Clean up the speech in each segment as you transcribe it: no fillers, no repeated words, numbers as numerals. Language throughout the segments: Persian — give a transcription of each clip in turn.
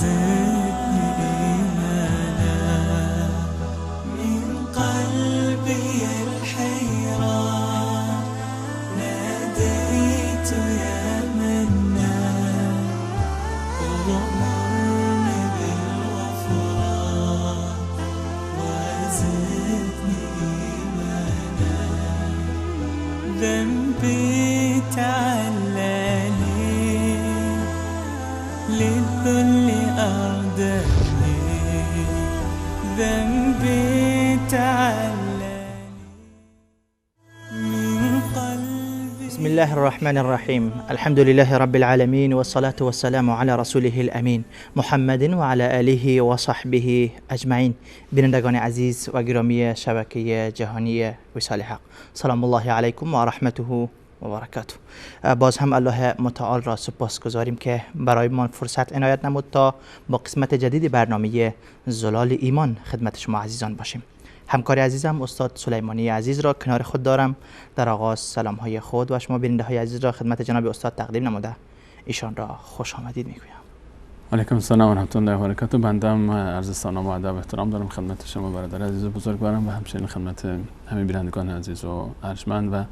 وزدني إيمانا من قلبي الحيران ناديت يا منان وأمرني بالغفران وزدني إيمانا ذنبي تعلاني للذل أردني ذنبي تعلاني من قلبي. بسم الله الرحمن الرحیم. الحمد لله رب العالمین و الصلاة والسلام علی رسوله الامین محمد و علی آله و صحبه اجمعین. بینندگان عزیز و گرامی شبکه جهانی وصال حق، سلام الله علیکم و رحمته و برکاته. باز هم الله متعال را سپاسگزاریم که برای ما فرصت عنایت نمود تا با قسمت جدید برنامه زلال ایمان خدمت شما عزیزان باشیم. همکار عزیزم استاد سلیمانی عزیز را کنار خود دارم. در آغاز سلام های خود و شما بیننده های عزیز را خدمت جناب استاد تقدیم نموده ایشان را خوش آمدید میگویم. علیکم السلام و رحمت الله و برکاته. بنده هم عرض سلام و ادب و احترام دارم خدمت شما برادر عزیز و بزرگوارم و همچنین خدمت همه بینندگان عزیز و ارجمند و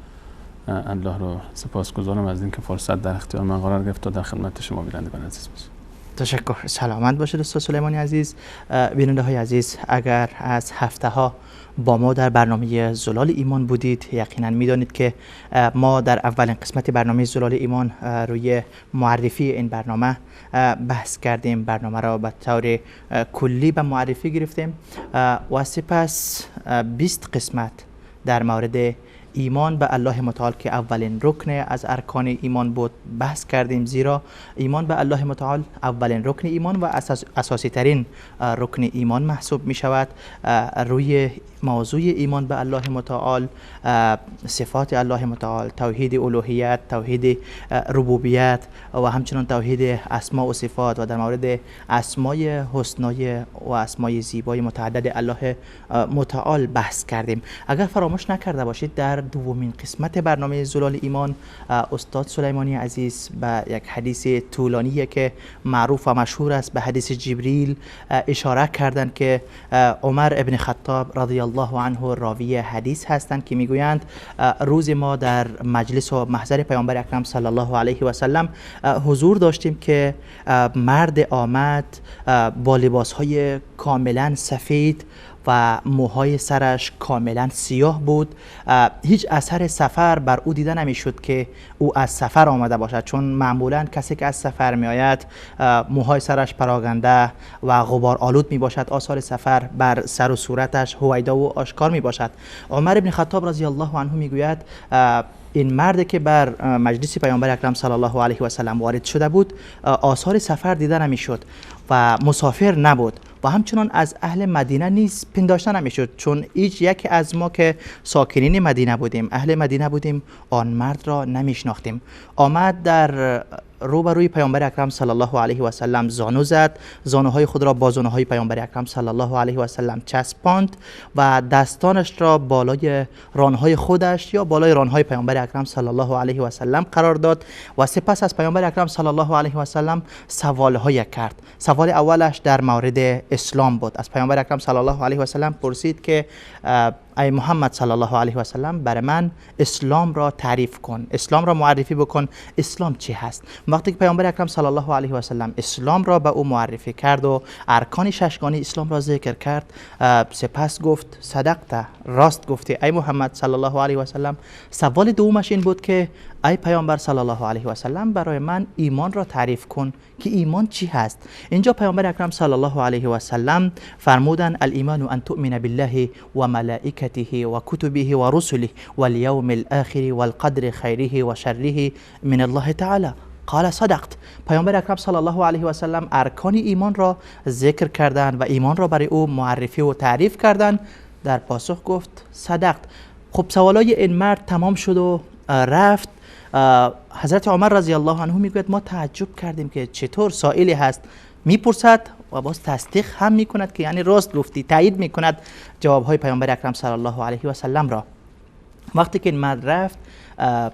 الله رو سپاسگزارم از اینکه فرصت در اختیار من قرار گرفت تا در خدمت شما بینندگان عزیز باشم. تشکر. سلامت باشید استاد سلیمانی عزیز. بیننده های عزیز، اگر از هفته ها با ما در برنامه زلال ایمان بودید یقینا میدانید که ما در اولین قسمت برنامه زلال ایمان روی معرفی این برنامه بحث کردیم. برنامه را به طور کلی به معرفی گرفتیم و سپس 20 قسمت در مورد ایمان به الله متعال که اولین رکن از ارکان ایمان بود بحث کردیم، زیرا ایمان به الله متعال اولین رکن ایمان و اساسی ترین رکن ایمان محسوب می شود. روی موضوع ایمان به الله متعال، صفات الله متعال، توحید الوهیت، توحید ربوبیت و همچنین توحید اسماء و صفات و در مورد اسمای حسنای و اسمای زیبای متعدد الله متعال بحث کردیم. اگر فراموش نکرده باشید در دومین قسمت برنامه زلال ایمان استاد سلیمانی عزیز به یک حدیث طولانی که معروف و مشهور است به حدیث جبریل اشاره کردند که عمر ابن خطاب رضی الله عنه راوی حدیث هستند که میگویند روز ما در مجلس و محضر پیامبر اکرم صلی الله علیه و سلم حضور داشتیم که مرد آمد با لباسهای کاملا سفید و موهای سرش کاملا سیاه بود. هیچ اثر سفر بر او دیده نمیشد که او از سفر آمده باشد، چون معمولا کسی که از سفر می آید موهای سرش پراکنده و غبار آلود می باشد، آثار سفر بر سر و صورتش هویدا و آشکار می باشد. عمر ابن خطاب رضی الله عنه می گوید این مرد که بر مجلس پیامبر اکرم صلی الله علیه و سلم وارد شده بود آثار سفر دیده نمیشد و مسافر نبود و همچنان از اهل مدینه نیز پنداشته نمیشد، چون هیچ یک از ما که ساکنین مدینه بودیم، اهل مدینه بودیم، آن مرد را نمیشناختیم. آمد در روبروی پیامبر اکرم صلی الله علیه و سلم زانو زد، زانوهای خود را با زانوهای پیامبر اکرم صلی الله علیه و سلم چسباند و دستانش را بالای رانهای خودش یا بالای رانهای پیامبر اکرم صلی الله علیه و سلم قرار داد و سپس از پیامبر اکرم صلی الله علیه و سلم سوالهای کرد. سوال اولش در مورد اسلام بود. از پیامبر اکرم صلی الله علیه و سلم پرسید که ای محمد صلی الله علیه و سلم برای من اسلام را تعریف کن، اسلام را معرفی بکن، اسلام چی هست؟ وقتی که پیامبر اکرم صلی الله علیه و سلم اسلام را به او معرفی کرد و ارکان ششگانه اسلام را ذکر کرد، سپس گفت صدقت، راست گفتی ای محمد صلی الله علیه و سلم. سوال دومش این بود که ای پیامبر صلی الله علیه و سلم برای من ایمان را تعریف کن که ایمان چی هست؟ اینجا پیامبر اکرم صلی الله علیه و سلم فرمودن الایمان ان تؤمن بالله و ملائکته و کتبه و رسله و الیوم الاخر و القدر خیره و شره من الله تعالی. قال صدقت. پیامبر اکرم صلی الله علیه و سلم ارکان ایمان را ذکر کردند و ایمان را برای او معرفی و تعریف کردند. در پاسخ گفت صدقت. خب سوالای این مرد تمام شد و رفت. حضرت عمر رضی الله عنه میگوید ما تعجب کردیم که چطور سائلی هست میپرسد و باز تصدیق هم میکند که یعنی راست گفتی، تایید میکند جوابهای پیامبر اکرم صلی الله علیه و سلم را. وقتی که این مرد رفت،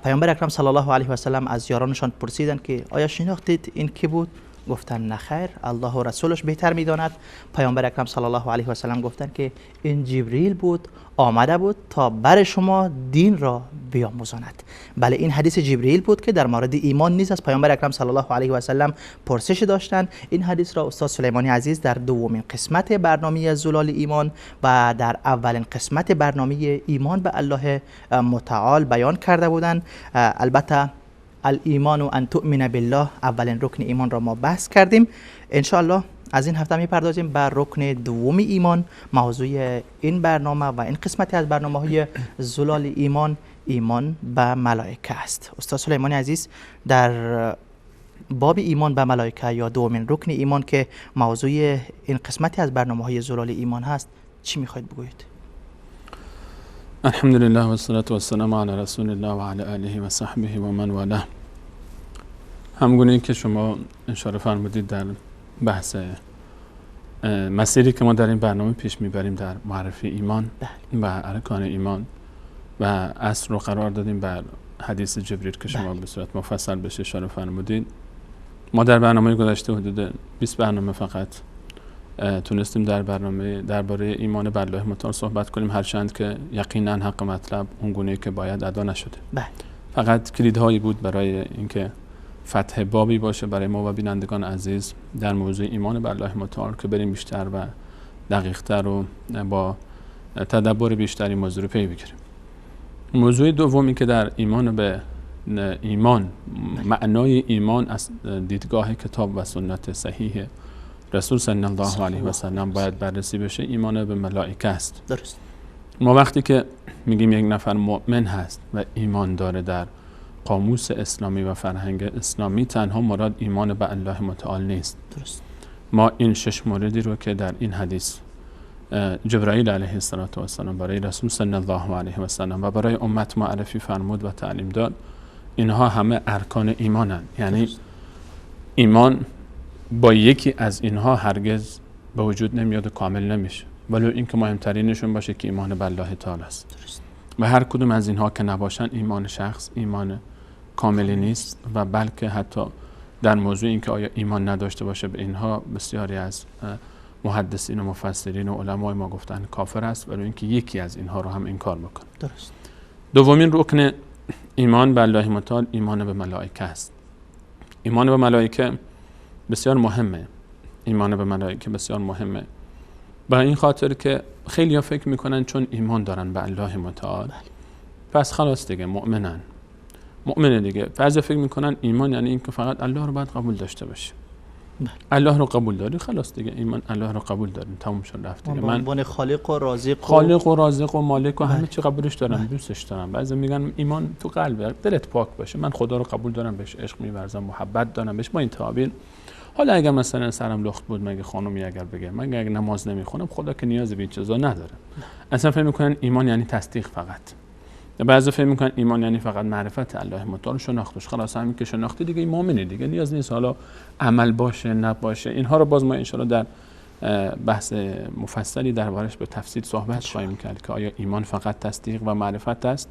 پیامبر اکرم صلی الله علیه و سلم از یارانشان پرسیدند که آیا شناختید این کی بود؟ گفتن نخیر، الله و رسولش بهتر میداند. پیامبر اکرم صلی الله علیه و سلم گفتن که این جبریل بود، آمده بود تا بر شما دین را بیاموزاند. بله، این حدیث جبریل بود که در مورد ایمان نیز از پیامبر اکرم صلی الله علیه و سلم پرسش داشتند. این حدیث را استاد سلیمانی عزیز در دومین قسمت برنامه زلال ایمان و در اولین قسمت برنامه ایمان به الله متعال بیان کرده بودند. البته الایمان و ان تؤمن بالله، اولین رکن ایمان را ما بحث کردیم. انشاءالله از این هفته میپردازیم بر رکن دوم ایمان. موضوع این برنامه و این قسمتی از برنامه‌های زلال ایمان، ایمان به ملائکه است. استاد سلیمانی عزیز، در باب ایمان به ملائکه یا دومین رکن ایمان که موضوع این قسمتی از برنامه‌های زلال ایمان هست، چی میخواید بگویید؟ الحمدلله و الصلاة و السلام علی رسول الله و علی آله و صحبه و من والاه. همگونه که شما اشاره فرمودید در بحث مسیری که ما در این برنامه پیش میبریم در معرفی ایمان و ارکان ایمان و اصل رو قرار دادیم بر حدیث جبریل که شما به صورت مفصل بهش اشاره فرمودید. ما در برنامه گذشته حدود 20 برنامه فقط تونستیم در برنامه درباره ایمان به الله متعال صحبت کنیم، هرچند که یقینا حق مطلب اون گونه‌ای که باید ادا نشده. فقط کلیدهایی بود برای اینکه فتح بابی باشه برای ما و بینندگان عزیز در موضوع ایمان به الله متعال که بریم بیشتر و دقیق‌تر و با تدبر بیشتری موضوع رو پی بگیریم. موضوع دومی که در ایمان به ایمان، معنای ایمان از دیدگاه کتاب و سنت صحیح رسول صلی الله علیه و سلم باید بررسی بشه، ایمان به ملائکه است. درست. ما وقتی که میگیم یک نفر مؤمن هست و ایمان داره، در قاموس اسلامی و فرهنگ اسلامی تنها مراد ایمان به الله متعال نیست. درست. ما این 6 موردی رو که در این حدیث جبرائیل علیه السلام برای رسول صلی الله علیه و سلم و برای امت معرفی فرمود و تعلیم داد، اینها همه ارکان ایمانن. یعنی ایمان با یکی از اینها هرگز به وجود نمیاد و کامل نمیشه، ولو اینکه مهمترینشون باشه که ایمان به الله تعالی است. و هر کدوم از اینها که نباشن، ایمان شخص ایمان کاملی نیست و بلکه حتی در موضوع اینکه آیا ایمان نداشته باشه به اینها بسیاری از محدثین و مفسرین و علمای ما گفتن کافر است، ولو اینکه یکی از اینها رو هم انکار میکنه. درست. دومین رکن ایمان به الله متعال ایمان به ملائکه است. ایمان به ملائکه بسیار مهمه. ایمان به ملائکه بسیار مهمه برای این خاطر که خیلی ها فکر میکنن چون ایمان دارن به الله متعال پس خلاص دیگه مؤمنه دیگه. بعضی فکر میکنن ایمان یعنی این که فقط الله رو باید قبول داشته باشه. الله رو قبول داری، خلاص دیگه ایمان الله رو قبول داریم، تموم شد رفت دیگه. من خالق و رازق و مالک و همه چی قبولش دارم، دوستش دارم. بعضی میگن ایمان تو قلبه، دلت پاک باشه، من خدا رو قبول دارم، بهش عشق می‌ورزم، محبت دارم بهش. ما این تعابیر، حالا اگر مثلا سرم لخت بود، مگه خانومی اگر بگه من اگر نماز نمیخونم خدا که نیاز به این چیزا نداره. اصلا فکر میکنن ایمان یعنی تصدیق فقط. بعضی فکر میکنن ایمان یعنی فقط معرفت الله متعال، شناختش. خلاص همین که شناختی دیگه مؤمنی دیگه، نیاز نیست حالا عمل باشه نباشه. اینها رو باز ما ان شاءالله در بحث مفصلی دربارش به تفصیل صحبت خواهیم کرد که آیا ایمان فقط تصدیق و معرفت است.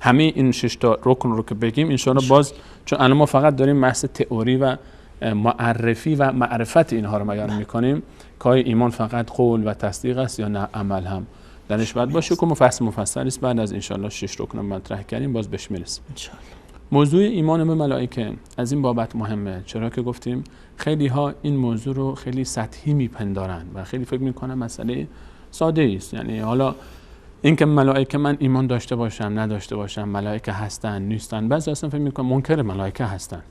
همه این 6 تا رکن رو که بگیم ان شاءالله باز، چون الان ما فقط داریم بحث تئوری و معرفی و معرفت اینها رو بیان میکنیم که آیا ایمان فقط قول و تصدیق است یا نه عمل هم درش باید باشه که مفصل است. بعد از ان شاءالله 6 رکن مطرح کردیم باز بهش میرسیم ان شاءالله. موضوع ایمان به ملائکه از این بابت مهمه، چرا که گفتیم خیلی ها این موضوع رو خیلی سطحی میپندارن و خیلی فکر میکنن مسئله ساده است. یعنی حالا اینکه ملائکه من ایمان داشته باشم نداشته باشم، ملائکه هستن نیستن، بعضی اصلا فکر میکنن منکر ملائکه هستن،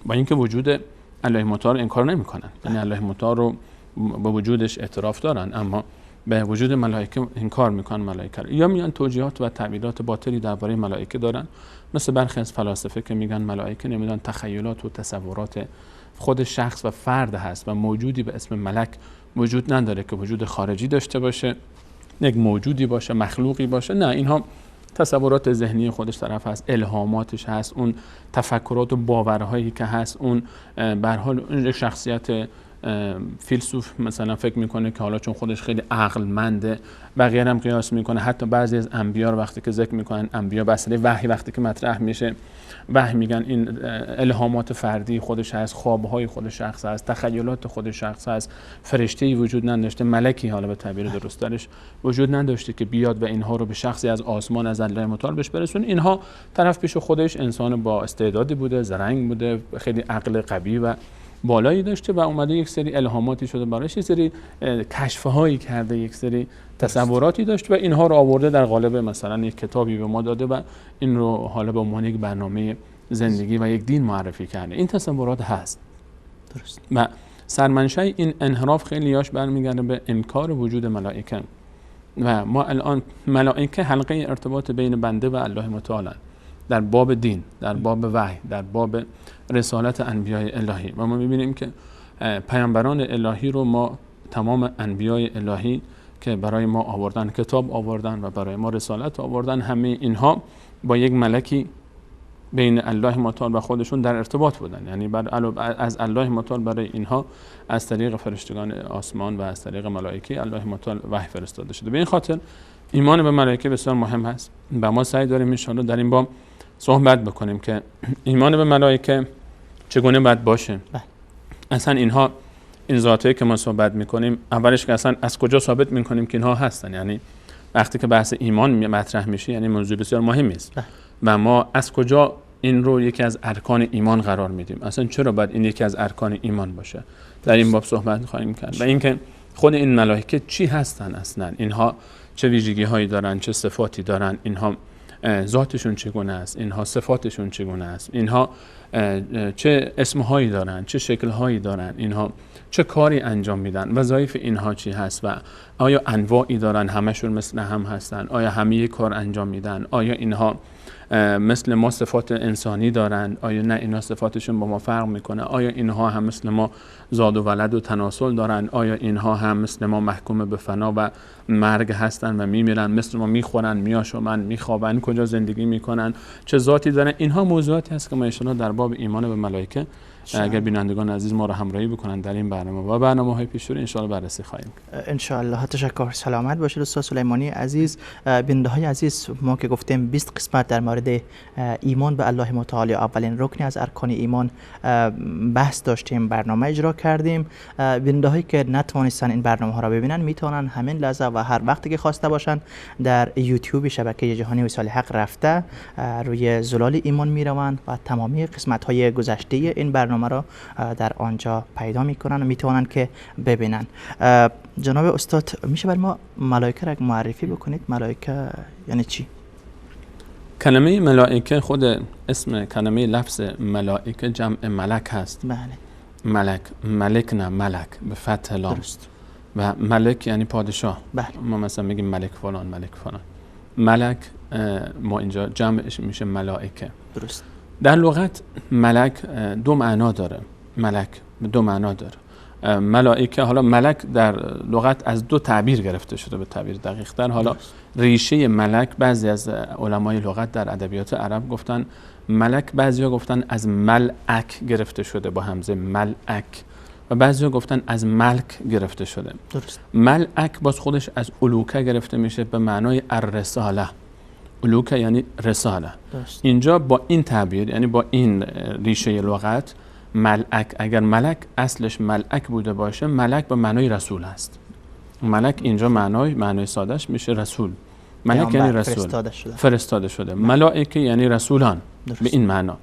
با اینکه وجود الله متعال انکار نمیکنن. یعنی الله متعال رو با وجودش اعتراف دارن، اما به وجود ملائکه انکار میکنن ملائکه رو. یا میان توجیهات و تعبیرات باطلی درباره ملائکه دارن، مثل برخی از فلاسفه که میگن ملائکه نمیدونن تخیلات و تصورات خود شخص و فرد هست و موجودی به اسم ملک وجود نداره که وجود خارجی داشته باشه، یک موجودی باشه، مخلوقی باشه. نه، اینها تصورات ذهنی خودش طرف هست، الهاماتش هست، اون تفکرات و باورهایی که هست، اون به هر حال اون شخصیت فیلسوف مثلا فکر میکنه که حالا چون خودش خیلی عقلمنده بقیه هم قیاس میکنه. حتی بعضی از انبیا رو وقتی که ذکر میکنن، انبیا بسیله وحی وقتی که مطرح میشه وحی میگن این الهامات فردی خودش هست، خوابهای خود شخص هست، تخیلات خود شخص هست، فرشته‌ای وجود نداشته، ملکی حالا به تعبیر درست‌ترش وجود نداشته که بیاد و اینها رو به شخصی از آسمان از الله متعال بهش برسونه. اینها طرف پیش خودش انسان با استعدادی بوده، زرنگ بوده، خیلی عقل قوی و بالایی داشته و اومده یک سری الهاماتی شده براش، یک سری کشف‌هایی کرده، یک سری تصوراتی داشت و اینها رو آورده در قالب مثلا یک کتابی به ما داده و این رو حالا به عنوان یک برنامه زندگی و یک دین معرفی کرده. این تصورات هست. درست. و سرمنشأ این انحراف خیلی یاش برمیگرده به انکار وجود ملائکه و ما الان ملائکه حلقه ارتباط بین بنده و الله متعال در باب دین، در باب وحی، در باب رسالت انبیای الهی و ما می‌بینیم که پیامبران الهی رو ما تمام انبیای الهی که برای ما آوردن، کتاب آوردن و برای ما رسالت آوردن، همه اینها با یک ملکی بین الله متعال و خودشون در ارتباط بودن. یعنی از الله متعال برای اینها از طریق فرشتگان آسمان و از طریق ملائکه الله متعال وحی فرستاده شده. به این خاطر ایمان به ملائکه بسیار مهم هست و ما سعی داریم ان شاءالله در این باب صحبت بکنیم که ایمان به ملائکه چگونه باید باشه. اصلا اینها این ذاتایی که ما صحبت میکنیم اولش که اصلا از کجا ثابت میکنیم که اینها هستن. یعنی وقتی که بحث ایمان مطرح میشه یعنی موضوع بسیار مهمی است و ما از کجا این رو یکی از ارکان ایمان قرار میدیم، اصلا چرا باید این یکی از ارکان ایمان باشه، در این باب صحبت خواهیم کرد. و اینکه خود این ملائکه چی هستن، اصلا اینها چه ویژگی هایی دارن، چه صفاتی دارن، اینها ذاتشون چگونه است، اینها صفاتشون چگونه است، اینها چه اسمهایی دارن، چه شکلهایی دارن، اینها چه کاری انجام میدن، وظایف اینها چی هست و آیا انواعی دارن، همشون مثل هم هستن، آیا همه یک کار انجام میدن، آیا اینها مثل ما صفات انسانی دارن، آیا نه اینا صفاتشون با ما فرق میکنه، آیا اینها هم مثل ما زاد و ولد و تناسل دارن، آیا اینها هم مثل ما محکوم به فنا و مرگ هستن و میمیرن، مثل ما میخورن، میآشامن، میخوابن، کجا زندگی میکنن، چه ذاتی دارن. اینها موضوعاتی هست که ما ان شاءالله در باب ایمان به ملائکه اگر بینندگان عزیز ما رو همراهی بکنن در این برنامه و برنامه‌های پیش رو ان شاءالله بررسی خواهیم کرد. ان شاءالله. تشکر. سلامت باشید استاد سلیمانی عزیز. بیننده‌های عزیز، ما که گفتیم 20 قسمت در مورد ایمان به الله متعال، اولین رکنی از ارکان ایمان، بحث داشتیم، برنامه اجرا کردیم. بیننده‌هایی که نتوانستن این برنامه‌ها را ببینن میتونن همین لحظه و هر وقتی که خواسته باشن در یوتیوب شبکه جهانی وصال حق رفته روی زلال ایمان میروند و تمامی قسمت‌های گذشته این برنامه را در آنجا پیدا میکنن و میتونن که ببینن. جناب استاد، میشه برای ما ملائکه را معرفی بکنید؟ ملائکه یعنی چی؟ کلمه ملائکه، خود اسم کلمه لفظ ملائکه جمع ملک هست. بله. ملک، ملک نه ملک به فتح لام. درست. و ملک یعنی پادشاه. بله. ما مثلا میگیم ملک فلان، ملک فلان. ملک ما اینجا جمعش میشه ملائکه. درست. در لغت ملک دو معنا داره. ملک دو معنا داره. ملائکه، حالا ملک در لغت از دو تعبیر گرفته شده به تعبیر دقیق تر. حالا ریشه ملک، بعضی از علمای لغت در ادبیات عرب گفتن ملک، بعضیا گفتن از ملک گرفته شده با همزه ملک و بعضیا گفتن از ملک گرفته شده. درست. ملک باز خودش از علوکه گرفته میشه به معنای الرساله. علوکه یعنی رساله. درست. اینجا با این تعبیر یعنی با این ریشه لغت ملک، اگر ملک اصلش ملک بوده باشه، ملک به معنای رسول است. ملک اینجا معنای سادهش میشه رسول. ملک یعنی رسول، فرستاده شده. ملائکه یعنی رسولان. درست. به این معنا.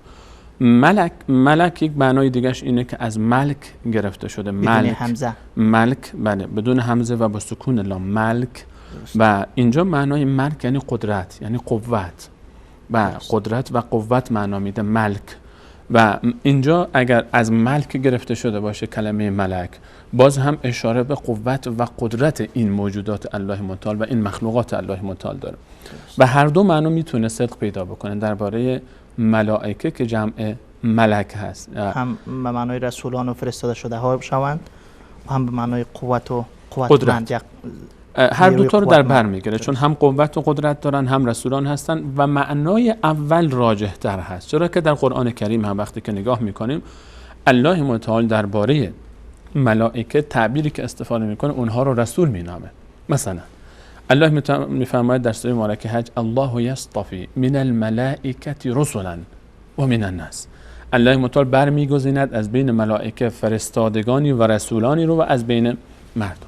ملک یک معنای دیگهش اینه که از ملک گرفته شده. بدون همزه. ملک، بله، بدون همزه و با سکون لام، ملک. درست. و اینجا معنای ملک یعنی قدرت، یعنی قوت و قدرت و قوت معنا میده ملک. و اینجا اگر از ملک گرفته شده باشه کلمه ملک، باز هم اشاره به قوت و قدرت این موجودات الله متعال و این مخلوقات الله متعال داره. و هر دو معنی میتونه صدق پیدا بکنه درباره ملائکه که جمع ملک هست، هم به معنای رسولان و فرستاده شده ها شوند و هم به معنای قوت و قدرت. هر دو تا رو در بر میگیره، چون هم قوت و قدرت دارن، هم رسولان هستن و معنای اول راجح تر هست. چرا که در قرآن کریم هم وقتی که نگاه میکنیم الله متعال درباره ملائکه تعبیری که استفاده میکنه اونها رو رسول مینامه. مثلا الله میفرماید در سوره مبارکه حج الله یصطفی من الملائکه رسلا و من الناس. الله متعال برمیگزیند از بین ملائکه فرستادگانی و رسولانی رو و از بین مردم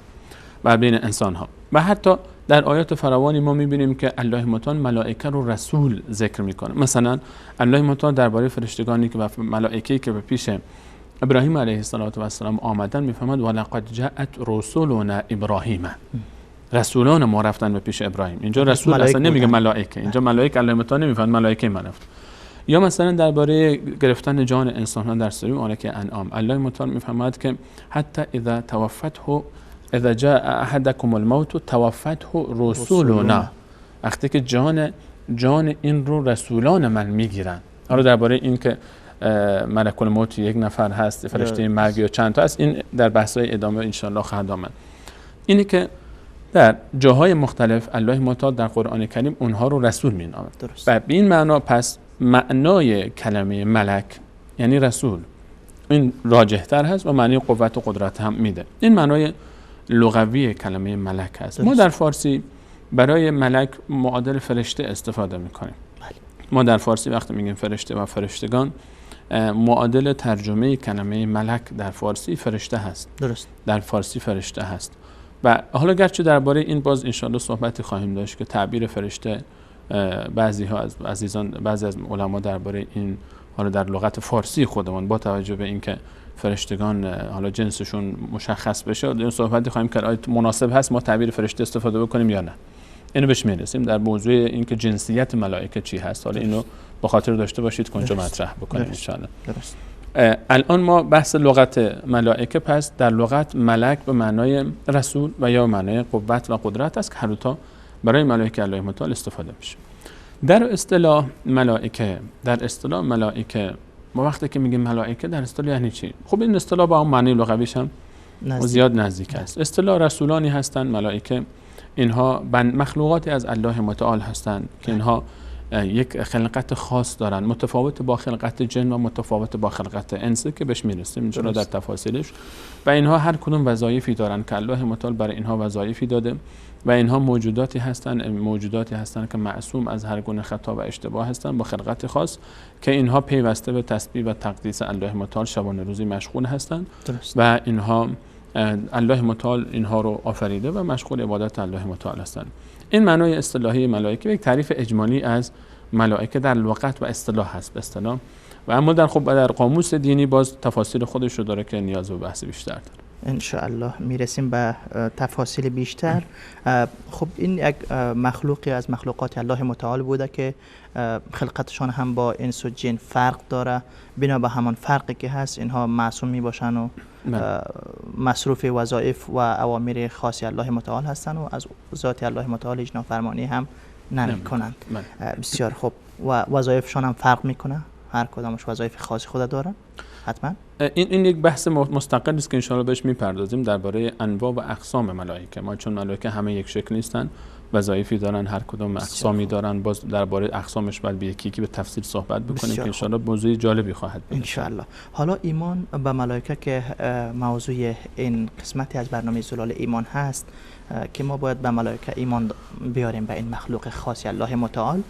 و بین انسان ها. و حتی در آیات فراوانی ما میبینیم که الله متعال ملائکه رو رسول ذکر میکنه. مثلا الله متعال درباره فرشتگانی که و ملائکه‌ای که به پیش ابراهیم علیه السلام آمدن میفهمد ولقد جاءت رسولنا ابراهیم. رسولان ما رفتن به پیش ابراهیم. اینجا رسول اصلا نمیگه ملائکه، اینجا ملائکه الله متعال نمیفهمد ملائکه ما رفت. یا مثلا درباره گرفتن جان انسان ها در سوره مبارکه انعام الله متعال میفهمد که حتی اذا جاء احدكم الموت توفته رسولنا، وقتی که جان این رو رسولان من میگیرن. حالا درباره این که ملک الموت یک نفر هست، فرشته مرگ یا چند تا است، این در بحث‌های ادامه ان شاء الله خواهد آمد. اینه که در جاهای مختلف الله متعال در قرآن کریم اونها رو رسول مینامه. و به این معنا پس معنای کلمه ملک یعنی رسول این راجح‌تر هست و معنی قوت و قدرت هم میده. این معنای لغوی کلمه ملک هست. ما در فارسی برای ملک معادل فرشته استفاده میکنیم. ما در فارسی وقتی میگیم فرشته و فرشتگان معادل ترجمه کلمه ملک در فارسی فرشته هست. درست. در فارسی فرشته هست. و حالا گرچه درباره این باز انشاءالله صحبتی خواهیم داشت که تعبیر فرشته بعضی از علما درباره این حالا در لغت فارسی خودمون با توجه به اینکه فرشتگان حالا جنسشون مشخص بشه این صحبتی خواهیم کرد آیا مناسب هست ما تعبیر فرشته استفاده بکنیم یا نه. اینو بهش میرسیم در موضوع اینکه جنسیت ملائکه چی هست. حالا اینو به خاطر داشته باشید که اونجا مطرح بکنیم ان شاء الله. درست. الان ما بحث لغت ملائکه پس در لغت ملک به معنای رسول و یا معنای قوت و قدرت است که هر دو تا برای ملائکه الله متعال استفاده میشه. در اصطلاح ملائکه ما وقتی که میگیم ملائکه در اصطلاح یعنی چی؟ خب این اصطلاح با اون معنی لغویش هم زیاد نزدیک است. اصطلاح رسولانی هستند ملائکه، اینها مخلوقاتی از الله متعال هستند که اینها یک خلقت خاص دارن متفاوت با خلقت جن و متفاوت با خلقت انس که بهش میرسیم اینجا در تفاصیلش. و اینها هر کدوم وظایفی دارن که الله متعال برای اینها وظایفی داده و اینها موجوداتی هستند که معصوم از هر گونه خطا و اشتباه هستند با خلقت خاص که اینها پیوسته به تسبیح و تقدیس الله متعال شبانه روزی مشغول هستند. و اینها الله متعال اینها رو آفریده و مشغول عبادت الله متعال هستند. این معنای اصطلاحی ملائکه یک تعریف اجمالی از ملائکه در لغت و اصطلاح هست به اصطلاح. و اما در قاموس دینی باز تفاصیل خودش رو داره که نیاز به بحث بیشتر داره. ان شاء الله میرسیم به تفاصیل بیشتر. خب این یک مخلوقی از مخلوقات الله متعال بوده که خلقتشان هم با انس و جن فرق داره. بنا به همان فرقی که هست اینها معصوم می باشن و مصروف وظایف و اوامر خاصی الله متعال هستن و از ذات الله متعال هیچ نافرمانی هم نمیکنند. بسیار خوب. و وظایفشان هم فرق میکنه، هر کدامش وظایف خاصی خود دارن حتما. این یک بحث مستقلی است که ان شاء الله بهش میپردازیم درباره انواع و اقسام ملائکه. ما چون ملائکه همه یک شکل نیستن، وظایفی دارن، هر کدام اقسامی دارن. باز درباره اقسامش بعد یکی به تفصیل صحبت بکنیم که ان شاء الله موضوع جالبی خواهد بود ان شاء الله. حالا ایمان به ملائکه که موضوع این قسمتی از برنامه زلال ایمان هست که ما باید به ملائکه ایمان بیاریم، به این مخلوق خاصی الله متعال.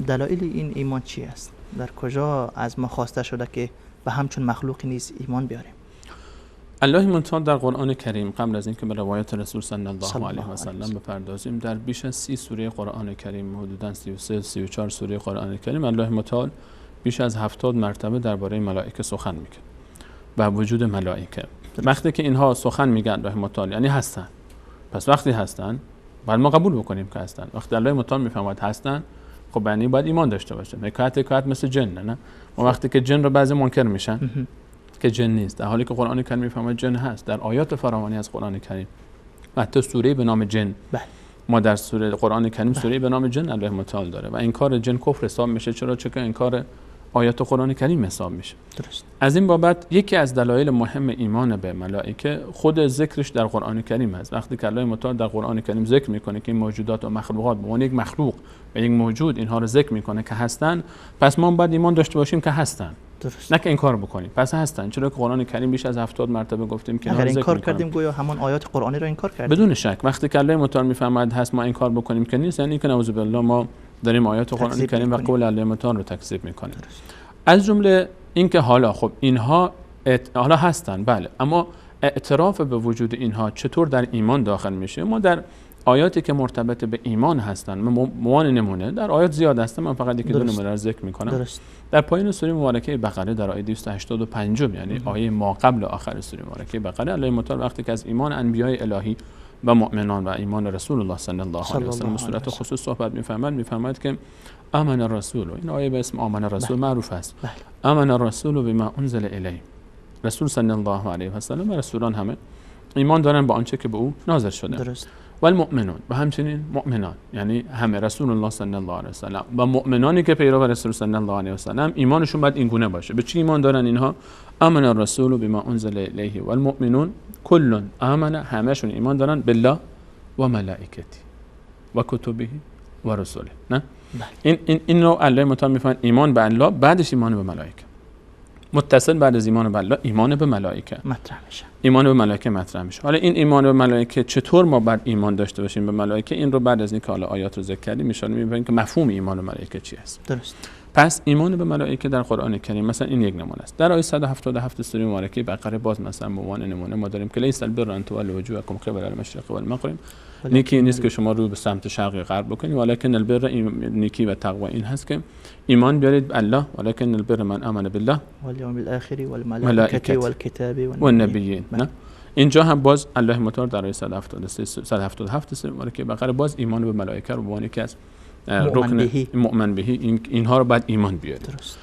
دلایل این ایمان چی است؟ در کجا از ما خواسته شده که به همچون مخلوقی نیز ایمان بیاریم؟ الله متعال در قرآن کریم قبل از اینکه به روایت رسول صلی الله علیه و سلم بپردازیم در بیش از 30 سوره قرآن کریم، حدوداً 33-34 سوره قرآن کریم، الله متعال بیش از 70 مرتبه درباره ملائکه سخن میگه و وجود ملائکه. وقتی که اینها سخن میگن الله متعال یعنی هستن. پس وقتی هستن باید ما قبول بکنیم که هستن. وقتی الله متعال میفهمد هستن خب یعنی باید ایمان داشته باشه. حکایت مثل جن نه. و وقتی که جن رو بعضی منکر میشن که جن نیست، در حالی که قرآن کریم میفهمه جن هست. در آیات فراوانی از قرآن کریم حتی سوره به نام جن ما در سوره قرآن کریم سوره به نام جن الله متعال داره و انکار جن کفر حساب میشه. چرا؟ چون انکار آیات قرآن کریم حساب میشه. درست. از این بابت یکی از دلایل مهم ایمان به ملائکه خود ذکرش در قرآن کریم است. وقتی که الله متعال در قرآن کریم ذکر میکنه که این موجودات و مخلوقات به عنوان یک مخلوق و یک موجود اینها رو ذکر میکنه که هستن، پس ما باید ایمان داشته باشیم که هستن. درست. نه که این کار بکنیم. پس هستن، چرا که قرآن کریم بیش از 70 مرتبه گفتیم که اگر این کار میکنم. کردیم گویا همون آیات قرآنی رو انکار کردیم. بدون شک وقتی که الله متعال میفهمد هست ما این کار بکنیم که نیست، یعنی که نعوذ بالله ما داریم آیات قرآن کریم و قول الله متعال رو تکذیب میکنیم. از جمله اینکه حالا خب اینها حالا هستن بله، اما اعتراف به وجود اینها چطور در ایمان داخل میشه؟ ما در آیاتی که مرتبط به ایمان هستن، موان نمونه در آیات زیاد هستن، من فقط یکی دو نمونه رو ذکر میکنم. درست. در پایین سوره مبارکه بقره در آیه 285 یعنی آیه ما قبل آخر سوره مبارکه بقره، الله متعال وقتی که از ایمان انبیای الهی و مؤمنان و ایمان رسول الله صلی الله علیه و سلم صورت خصوص صحبت میفرماید که آمن الرسول، این آیه به اسم آمن الرسول معروف است. آمن الرسول بما انزل الیه، رسول صلی الله علیه و سلم و رسولان همه ایمان دارن با آنچه که به او نازل شده. درست. و المؤمنون و همچنین مؤمنان، یعنی همه رسول الله صلی الله علیه و سلم و مؤمنانی که پیرو رسول صلی الله علیه و سلم ایمانشون باید این گونه باشه. به چی ایمان دارن اینها؟ آمن الرسول بما انزل الیه و المؤمنون کل آمن، همشون ایمان دارن بالله و ملائکته و کتبه و رسوله. نه این رو الله متعال میفهمن ایمان به الله، بعدش ایمان به ملائکه، متصل بعد از ایمان به الله ایمان به ملائکه مطرح میشه. ایمان به ملائکه مطرح میشه. حالا این ایمان به ملائکه چطور ما بعد ایمان داشته باشیم به ملائکه؟ این رو بعد از اینکه حالا آیات رو ذکر کردیم میشون میبینیم که مفهوم ایمان به ملائکه چی است. درست. پس ایمان به ملائکه در قرآن کریم مثلا این یک نمونه است. در آیه 177 سوره مبارکه بقره باز مثلا به عنوان نمونه ما داریم که لیس البر ان تولوا وجوهکم قبل المشرق والمغرب، نیکی نیست که شما رو به سمت شرق و غرب بکنید، ولکن البر نیکی و تقوا این هست که ایمان بیارید به الله، ولکن البر من آمن بالله والیوم الاخر والملائکه والکتاب والنبیین. نه اینجا هم باز الله متعال در آیه 177 سوره مبارکه بقره باز ایمان به ملائکه رو به عنوان یکی از رکن مؤمن بهی اینها رو بعد ایمان بیارید. درست.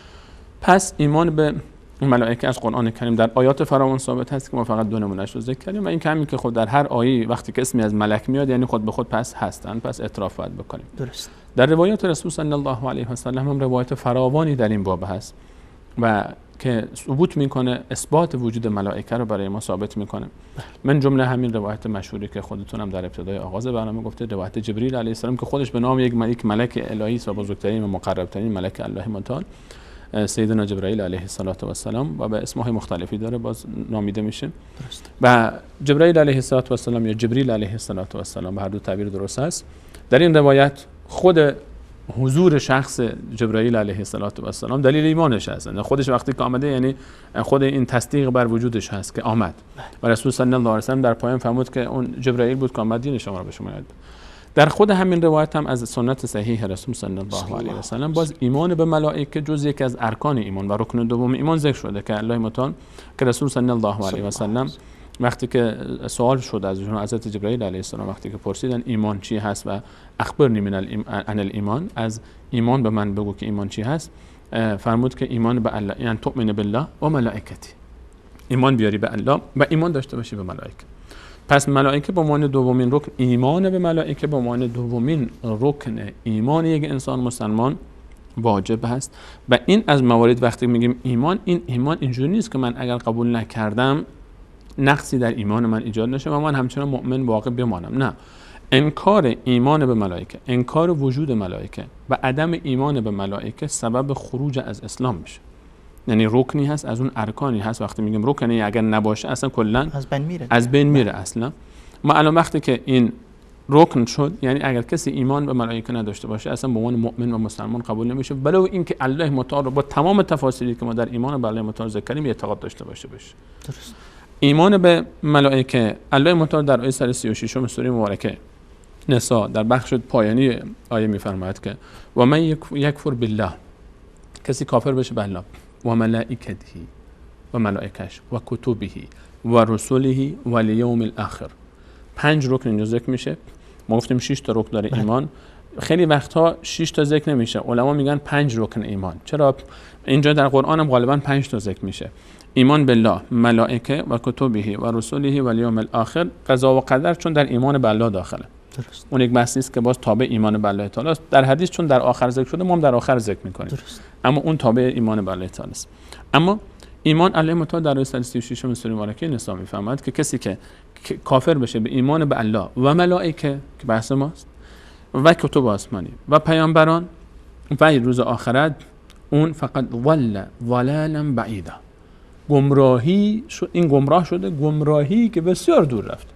پس ایمان به ملائکه از قرآن کریم در آیات فراوان ثابت هست که ما فقط دو نمونهش رو ذکر کردیم و این همین که خود در هر آیه وقتی که اسمی از ملک میاد یعنی خود به خود پس هستن، پس اعتراف باید بکنیم. درست. در روایات رسول صلی الله علیه و سلم هم روایات فراوانی در این باب هست و که ثبوت میکنه اثبات وجود ملائکه رو برای ما ثابت میکنه. من جمله همین روایت مشهوری که خودتون هم در ابتدای آغاز برنامه گفته، روایت جبریل علیه السلام که خودش به نام یک ملک الهی و بزرگترین و مقربترین ملک الله متعال سیدنا جبرائیل علیه السلام و به اسمهای مختلفی داره باز نامیده میشه. درست. و جبرائیل علیه السلام یا جبریل علیه السلام به هر دو تعبیر درست است. در این روایت خود حضور شخص جبرائیل علیه السلام دلیل ایمانش هست. خودش وقتی که آمده یعنی خود این تصدیق بر وجودش هست که آمد و رسول صلی الله علیه و در پایان فرمود که اون جبرائیل بود که آمد دین شما رو به شما یاد. در خود همین روایت هم از سنت صحیح رسول صلی الله علیه و سلم باز ایمان به ملائکه جز یک از ارکان ایمان و رکن دوم ایمان ذکر شده که الله متعال که رسول صلی الله علیه و سلم وقتی که سوال شد از حضرت جبرائیل علیه السلام وقتی که پرسیدن ایمان چی هست و اخبرنی من عن الایمان، از ایمان به من بگو که ایمان چی هست، فرمود که ایمان به الله یعنی تؤمن بالله و ملائکته، ایمان بیاری به الله و ایمان داشته باشی به ملائکه. پس ملائکه به عنوان دومین رکن، ایمان به ملائکه به عنوان دومین رکن ایمان یک انسان مسلمان واجب هست. و این از موارد وقتی میگیم ایمان، این ایمان اینجوری نیست که من اگر قبول نکردم نقصی در ایمان من ایجاد نشه و من همچنان مؤمن واقع بمانم. نه، انکار ایمان به ملائکه، انکار وجود ملائکه و عدم ایمان به ملائکه سبب خروج از اسلام میشه. یعنی رکنی هست از اون ارکانی هست. وقتی میگیم رکنی اگر نباشه اصلا کلا از بین میره اصلا. ما الان وقتی که این رکن شد یعنی اگر کسی ایمان به ملائکه نداشته باشه اصلا به عنوان مؤمن و مسلمان قبول نمیشه، ولو اینکه الله متعال رو با تمام تفاصیلی که ما در ایمان به الله متعال ذکر کردیم اعتقاد داشته باشه. درست. ایمان به ملائکه الله متعال در آیه 136 سوره مبارکه نساء در بخش پایانی آیه میفرماید که و من یکفر بالله، کسی کافر بشه به الله و ملائکته و ملائکش و کتبه و رسوله و الیوم الاخر. 5 رکن اینجا ذکر میشه. ما گفتیم 6 تا رکن داره ایمان، خیلی وقتها 6 تا ذکر نمیشه، علما میگن 5 رکن ایمان. چرا؟ اینجا در قرآن هم غالبا 5 تا ذکر میشه. ایمان بالله، ملائکه و کتبه و رسوله و الیوم الاخر، قضا و قدر چون در ایمان به الله داخله. درست. اون یک بحثی است که باز تابع ایمان به الله تعالی است. در حدیث چون در آخر ذکر شده ما هم در آخر ذکر میکنیم. درست. اما اون تابع ایمان به الله تعالی است. اما ایمان الله متعال در آیه 136 سوره مبارکه نساء میفرماید که کسی که کافر بشه به ایمان به الله و ملائکه که بحث ماست و کتب آسمانی و پیامبران و روز آخرت اون فقط ضلالا بعیدا، گمراهی این گمراه شده، گمراهی که بسیار دور رفته،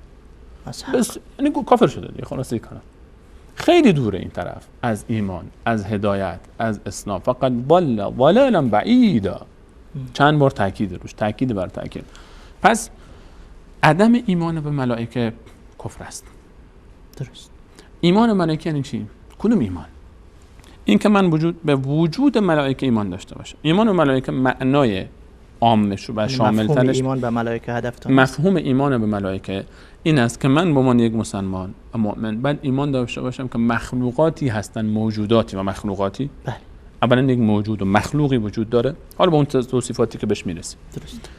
بس یعنی کافر شده دیگه، خلاصه کنم خیلی دوره این طرف از ایمان، از هدایت، از اسلام. فقط ضلالا بعیدا، چند بار تاکید روش، تاکید بر تاکید. پس عدم ایمان به ملائکه کفر است. درست. ایمان ملائکه یعنی چی؟ کدوم ایمان؟ این که من به وجود ملائکه ایمان داشته باشم. ایمان به ملائکه معنای عامش و شامل ترش، مفهوم ایمان به ملائکه هدفتون، مفهوم ایمان به ملائکه این است که من به عنوان یک مسلمان مؤمن باید ایمان داشته باشم که مخلوقاتی هستن، موجوداتی و مخلوقاتی. بله. اولا یک موجود و مخلوقی وجود داره، حالا به اون توصیفاتی که بهش میرسیم. درست.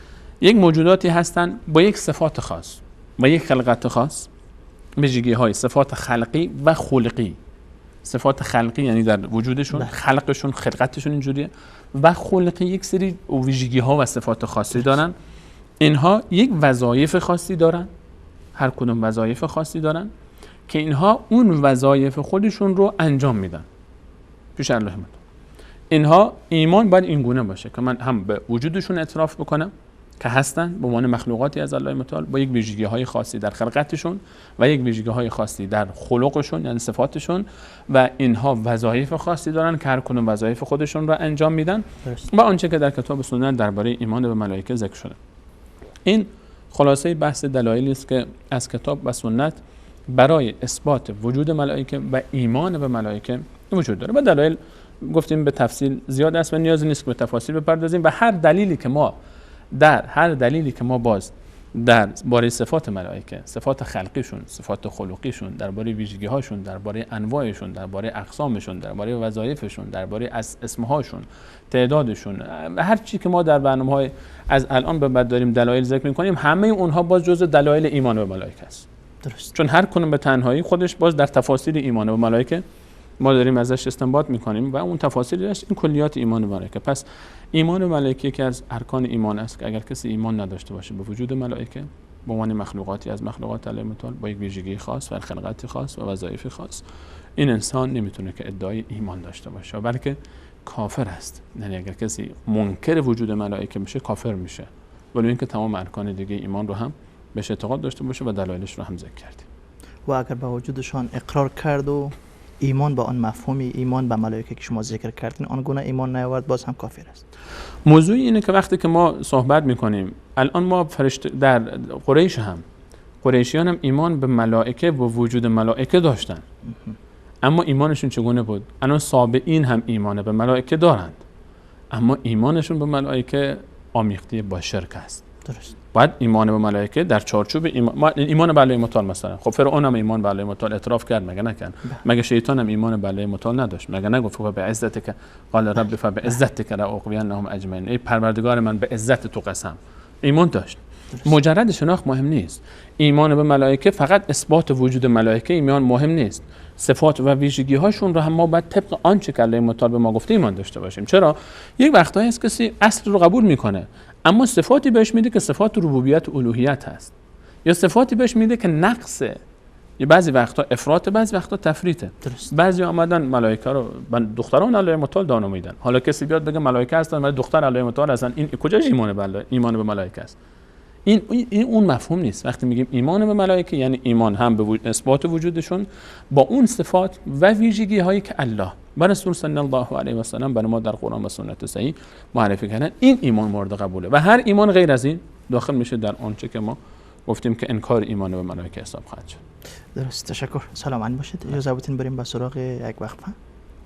یک موجوداتی هستن با یک صفات خاص و یک خلقت خاص، ویژگی‌های صفات خلقی و خلقی. صفات خلقی یعنی در وجودشون، خلقشون، خلقتشون اینجوریه، و خلقی یک سری ویژگی‌ها و صفات خاصی دارن. اینها یک وظایف خاصی دارن، هر کدوم وظایف خاصی دارن که اینها اون وظایف خودشون رو انجام میدن پیش الله متعال. اینها ایمان باید این گونه باشه که من هم به وجودشون اعتراف بکنم که هستن به عنوان مخلوقاتی از الله متعال با یک ویژگی‌های خاصی در خلقتشون و یک ویژگی‌های خاصی در خلقشون یعنی صفاتشون، و اینها وظایف خاصی دارن که هر کدوم وظایف خودشون رو انجام میدن و آنچه که در کتاب و سنت درباره ایمان به ملائکه ذکر شده. این خلاصه بحث دلایلی است که از کتاب و سنت برای اثبات وجود ملائکه و ایمان به ملائکه وجود داره. و دلایل گفتیم به تفصیل زیاد است و نیاز نیست که به تفاصیل بپردازیم، و هر دلیلی که ما باز در باره صفات ملائکه، صفات خلقیشون، صفات خلقیشون، درباره ویژگی‌هاشون، درباره انواعشون، درباره اقسامشون، درباره وظایفشون، درباره اسمهاشون، تعدادشون و هر چی که ما در برنامه‌های از الان به بعد داریم دلایل ذکر می‌کنیم، همه اونها باز جزء دلایل ایمان به ملائکه است. درست. چون هر کدوم به تنهایی خودش باز در تفاصیل ایمان به ملائکه ما داریم ازش استنباط می‌کنیم و اون تفاصیلش این کلیات ایمان به ملائکه. پس ایمان به ملائکه یکی از ارکان ایمان است که اگر کسی ایمان نداشته باشه به وجود ملائکه به عنوان مخلوقاتی از مخلوقات الله متعال با یک ویژگی خاص و خلقت خاص و وظایف خاص، این انسان نمیتونه که ادعای ایمان داشته باشه، بلکه کافر است. یعنی اگر کسی منکر وجود ملائکه میشه کافر میشه، ولی اینکه تمام ارکان دیگه ایمان رو هم بهش اعتقاد داشته باشه و دلایلش رو هم ذکر کردیم. و اگر با وجودشان اقرار کرد و ایمان با آن مفهومی ایمان به ملائکه که شما ذکر کردین آن گونه ایمان نیاورد، باز هم کافر است. موضوع اینه که وقتی که ما صحبت میکنیم الان ما در قریشیان هم ایمان به ملائکه و وجود ملائکه داشتن، اما ایمانشون چگونه بود؟ الان سابعین هم ایمان به ملائکه دارند، اما ایمانشون به ملائکه آمیخته با شرک است. درست. باید ایمان به ملائکه در چارچوب ایمان به الله متعال، مثلا خب فرعون هم ایمان به الله متعال اعتراف کرد، مگه نکرد؟ مگه شیطان هم ایمان به الله متعال نداشت؟ مگه نگفت به عزتک قال رب فبعزتک لاغوینهم اجمعین، ای پروردگار من به عزت تو قسم. ایمان داشت. مجرد شناخت مهم نیست. ایمان به ملائکه فقط اثبات وجود ملائکه ایمان مهم نیست، صفات و ویژگی هاشون رو هم ما باید طبق آنچه که الله متعال به ما گفته ایمان داشته باشیم. چرا؟ یک وقتایی است کسی اصل رو قبول میکنه اما صفاتی بهش میده که صفات ربوبیت و الوهیت هست، یا صفاتی بهش میده که نقصه، یا بعضی وقتا افراط، بعضی وقتا تفریطه. بعضی آمدن ملائکه رو دختران الله متعال دانو میدن. حالا کسی بیاد بگه ملائکه هستن ولی دختر الله متعال هستن، این کجاش ایمان به ملائکه است؟ این اون مفهوم نیست. وقتی میگیم ایمان به ملائکه یعنی ایمان هم به اثبات وجودشون با اون صفات و ویژگی هایی که الله و رسول صلی الله علیه و سلم برای ما در قرآن و سنت صحیح معرفی کردن. این ایمان مورد قبوله و هر ایمان غیر از این داخل میشه در آنچه که ما گفتیم که انکار ایمان به ملائکه حساب خواهد شد. درست. تشکر. سلام باشید. اجازه بدین بریم به سراغ یک وقفه.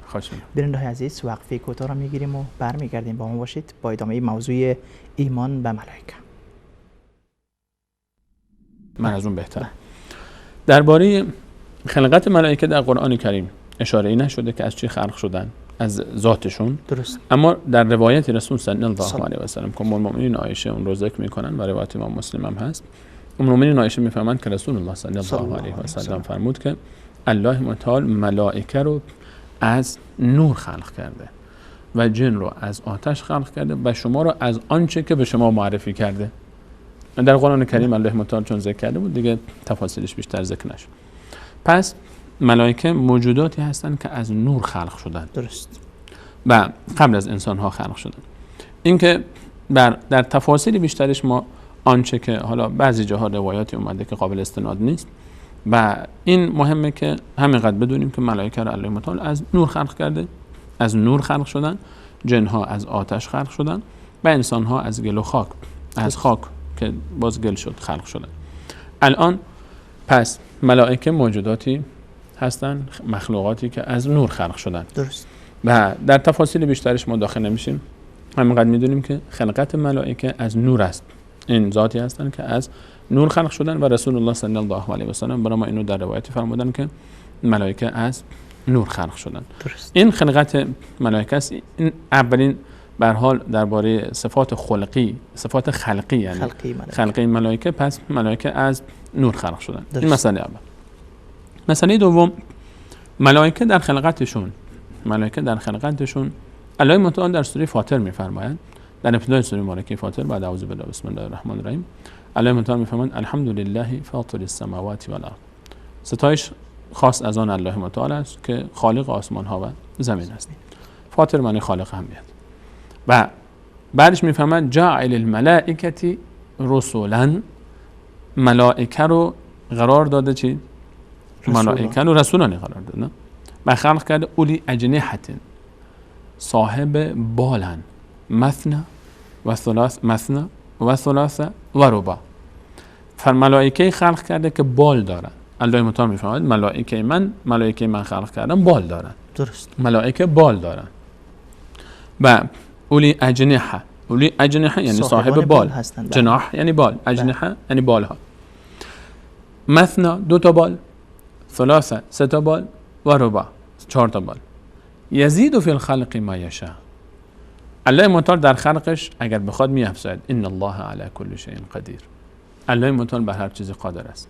خواهش می‌کنم. بیننده عزیز وقفه کوتاه را میگیریم و برمیگردیم. با ما باشید با ادامه موضوع ایمان به ملائکه. من از اون بهتر. درباره خلقت ملائکه در قرآن کریم اشاره ای نشده که از چی خلق شدن، از ذاتشون. درست. اما در روایت رسول صلی الله علیه و سلم که ام المؤمنین عایشه اون رو ذکر میکنن و روایت امام مسلم هم هست. ام المؤمنین عایشه میفهمند که رسول الله صلی الله علیه و سلم فرمود که الله متعال ملائکه رو از نور خلق کرده و جن رو از آتش خلق کرده و شما رو از آنچه که به شما معرفی کرده. در قرآن کریم الله متعال چون ذکر کرده بود دیگه تفاصیلش بیشتر ذکر نشد. پس ملائکه موجوداتی هستند که از نور خلق شدن. درست. و قبل از انسان ها خلق شدن. اینکه در تفاصیل بیشترش ما آنچه که حالا بعضی جاها روایاتی اومده که قابل استناد نیست و این مهمه که همینقدر بدونیم که ملائکه رو الله متعال از نور خلق کرده، از نور خلق شدن، جنها از آتش خلق شدن و انسان ها از گل و خاک، از خاک که باز گل شد خلق شدن. الان پس ملائکه موجوداتی هستن، مخلوقاتی که از نور خلق شدن. درست. و در تفاصیل بیشترش ما داخل نمیشیم، همینقدر میدونیم که خلقت ملائکه از نور است. این ذاتی هستن که از نور خلق شدن و رسول الله صلی الله علیه و سلم برای ما اینو در روایتی فرمودن که ملائکه از نور خلق شدن. درست. این خلقت ملائکه است. این اولین به هر حال درباره صفات خلقی، صفات خلقی یعنی خلقی ملائکه. پس ملائکه از نور خلق شدن. درست. این مسئله اول. مسئله دوم، ملائکه در خلقتشون الله متعال در سوره فاطر میفرمایند، در ابتدای سوره مبارکه فاطر بعد اعوذ بالله بسم الله الرحمن الرحیم الله متعال میفرمایند الحمدلله فاطر السماوات والارض. ستایش خاص از آن الله متعال است که خالق آسمان ها و زمین است. فاطر معنی خالق هم میاد. و بعدش میفهمن جاعل الملائکه رسولا، ملائکه رو قرار داده چی؟ ملائکه رو رسولانی قرار داده، نه؟ و خلق کرده اولی اجنحه، صاحب بالن، مثنى و ثلاث و رباع. ملائکه خلق کرده که بال دارن. الله متعال میفرماید ملائکه من خلق کردم بال دارن. درست. ملائکه بال دارن. و اولی اجنحه یعنی صاحب بال، جناح یعنی بال، اجنحه یعنی بال ها. مثنى 2 تا بال، ثلاث 3 تا بال و رباع 4 تا بال. یزید فی الخلق ما یشاء. الله متعال در خلقش اگر بخواد میافزاید. ان الله علی کل شیء قدیر. الله متعال بر هر چیزی قادر است.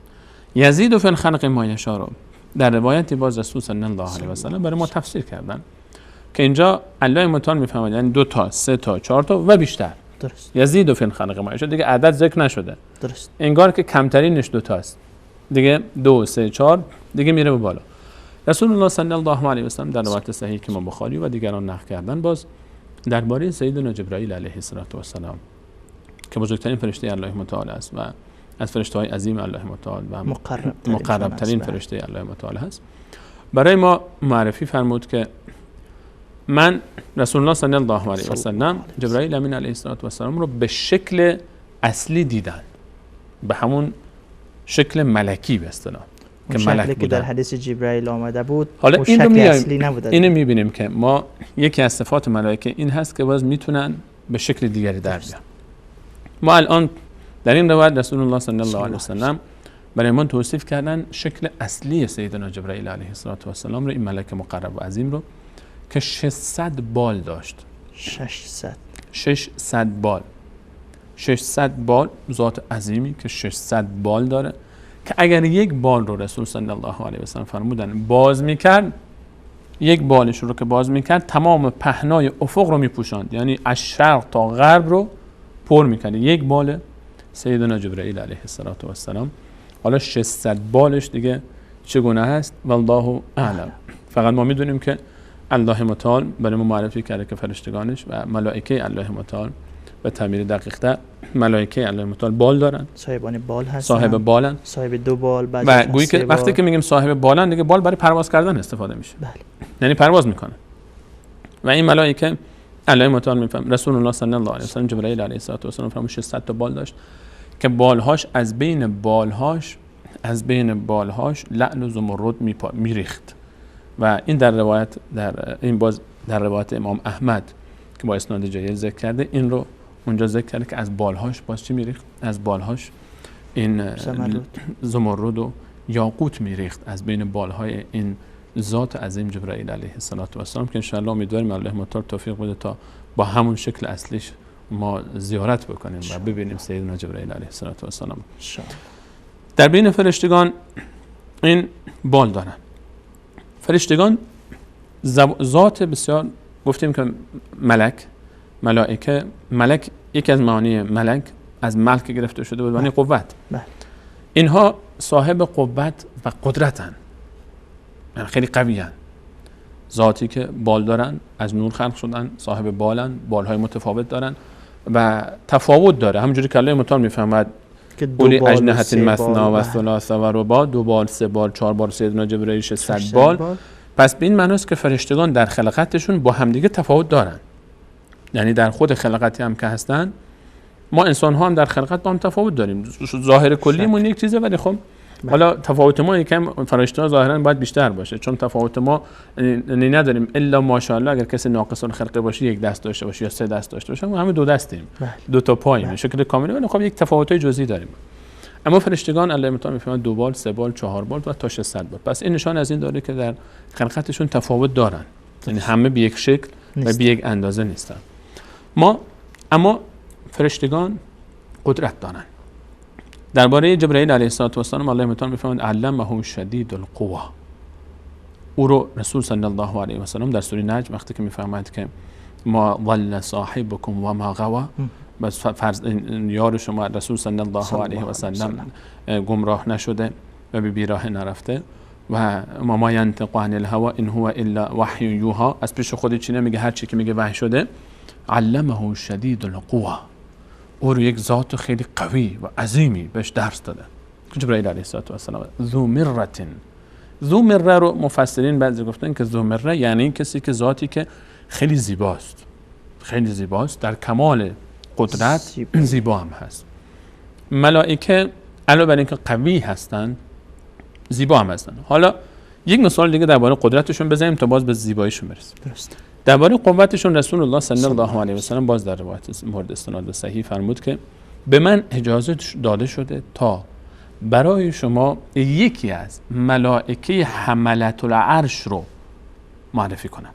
یزید فی الخلق ما یشاء رو در روایتی باز رسول صلی الله علیه و سلم برای ما تفسیر کردن که اینجا الله متعال میفهمد یعنی 2 تا 3 تا 4 تا و بیشتر. درست. یزید فی الخلق ما یشاء، دیگه عدد ذکر نشده. درست. انگار که کمترینش 2 تاست، دیگه 2 3 4 دیگه میره به بالا. رسول الله صلی الله علیه و سلم در روایت صحیح که ما بخاری و دیگران نقل کردن باز درباره سیدنا جبرائیل علیه السلام که بزرگترین فرشته الله متعال است و از فرشته‌های عظیم الله متعال و مقرب‌ترین فرشته الله متعال است، برای ما معرفی فرمود که من رسول الله صلی الله علیه و سلم جبرائیل امین علیه السلام رو به شکل اصلی دیدن، به همون شکل ملکی به اصطلاح که ملک بود. که در حدیث جبرائیل آمده بود. حالا این رو اصلی نبود. اینو می‌بینیم که ما یکی از صفات ملائکه این هست که باز میتونن به شکل دیگری در بیان. ما الان در این روایت رسول الله صلی الله علیه و سلم برای ما توصیف کردن شکل اصلی سیدنا جبرائیل علیه السلام رو، این ملک مقرب و عظیم رو که 600 بال داشت. 600 بال ذات عظیمی که 600 بال داره که اگر یک بال رو رسول صلی الله علیه و سلم فرمودن باز میکرد، یک بالش رو که باز میکرد تمام پهنای افق رو میپوشاند، یعنی از شرق تا غرب رو پر میکرد یک بال سیدنا جبرائیل علیه السلام. حالا 600 بالش دیگه چگونه هست والله اعلم. فقط ما میدونیم که الله متعال برای ما معرفی کرده که فرشتگانش و ملائکه الله متعال به تعبیر دقیق‌تر ملائکه الله متعال بال دارن، صاحبان بال هستن، صاحب بالن، صاحب 2 بال، بعد و گویی که وقتی که میگیم صاحب بالن دیگه بال برای پرواز کردن استفاده میشه. بله. یعنی پرواز میکنه. و این ملائکه الله متعال میفهم رسول الله صلی الله علیه و سلم جبرائیل علیه السلام فرمود 600 تا بال داشت که بالهاش از بین بالهاش لعل و زمرد میریخت. و این در روایت در روایت امام احمد که با اسناد جید ذکر کرده، این رو اونجا ذکر کرده که از بالهاش باز چی میریخت؟ از بالهاش این زمرد و یاقوت میریخت از بین بالهای این ذات عظیم جبرائیل علیه السلام که انشاءالله امیدواریم الله متعال توفیق بده تا با همون شکل اصلیش ما زیارت بکنیم و ببینیم سیدنا جبرائیل علیه السلام. در بین فرشتگان این بال دارن. فرشتگان ذات بسیار، گفتیم که ملک یکی از معانی ملک از ملک گرفته شده بود، معنی قوت. اینها صاحب قوت و قدرتن، یعنی خیلی قویان ذاتی که بال دارن، از نور خلق شدن، صاحب بالن، بالهای متفاوت دارن و تفاوت داره. همونجوری که الله متعال میفهمد که اولی اجنحة مثنا و ثلاث و رباع، 2 بال، 3 بال، 4 بال، سیدنا جبرئیل 600 بال. پس به این معناست که فرشتگان در خلقتشون با همدیگه تفاوت دارن. یعنی در خود خلقتی هم که هستن، ما انسان ها هم در خلقت با هم تفاوت داریم. ظاهر کلیمون یک چیزه، ولی خب حالا تفاوت ما یکم فرشته‌ها ظاهرا باید بیشتر باشه، چون تفاوت ما یعنی نداریم الا ماشاءالله. اگر کسی ناقص الخلقه باشه، 1 دست داشته باشه یا 3 دست داشته باشه، ما همه 2 دستیم، 2 تا پاییم، شکل کامله، ولی خب یک تفاوت‌های جزئی داریم. اما فرشتگان الله متعال میفهمد 2 بال، 3 بال، 4 بال و تا 600 بال. پس این نشان از این داره که در خلقتشون تفاوت دارن، یعنی همه به یک شکل و به یک اندازه نیستن. اما فرشتگان قدرت دارن. درباره جبرئیل علیه السلام الله متعال میفرماید علمه شدید القوا. او رو رسول صلی الله علیه و سلم در سوره نجم وقتی که میفرماید که ما ضل صاحبکم و ما غوا، بس یار شما رسول صلی الله علیه و سلم گمراه نشده و به بیراه نرفته و ما ینطق عن الهوا ان هو الا وحی یوحی، از پیش خودی چی نمیگه، هر چی که میگه وحی شده. علمه شدید القوا، او رو یک ذات خیلی قوی و عظیمی بهش درس داده. جبرئیل علیه السلام ذو مره رو مفسرین بعضی گفتن که ذو مره یعنی کسی که ذاتی که خیلی زیباست، خیلی زیباست، در کمال قدرت زیبا هم هست. ملائکه علاوه بر اینکه قوی هستن، زیبا هم هستن. حالا یک مثال دیگه درباره قدرتشون بزنیم تا باز به زیباییشون برسیم. درست. درباره قوتشون رسول الله صلی الله علیه و سلم باز در روایت مورد استناد صحیح فرمود که به من اجازه داده شده تا برای شما یکی از ملائکه حملة العرش رو معرفی کنم.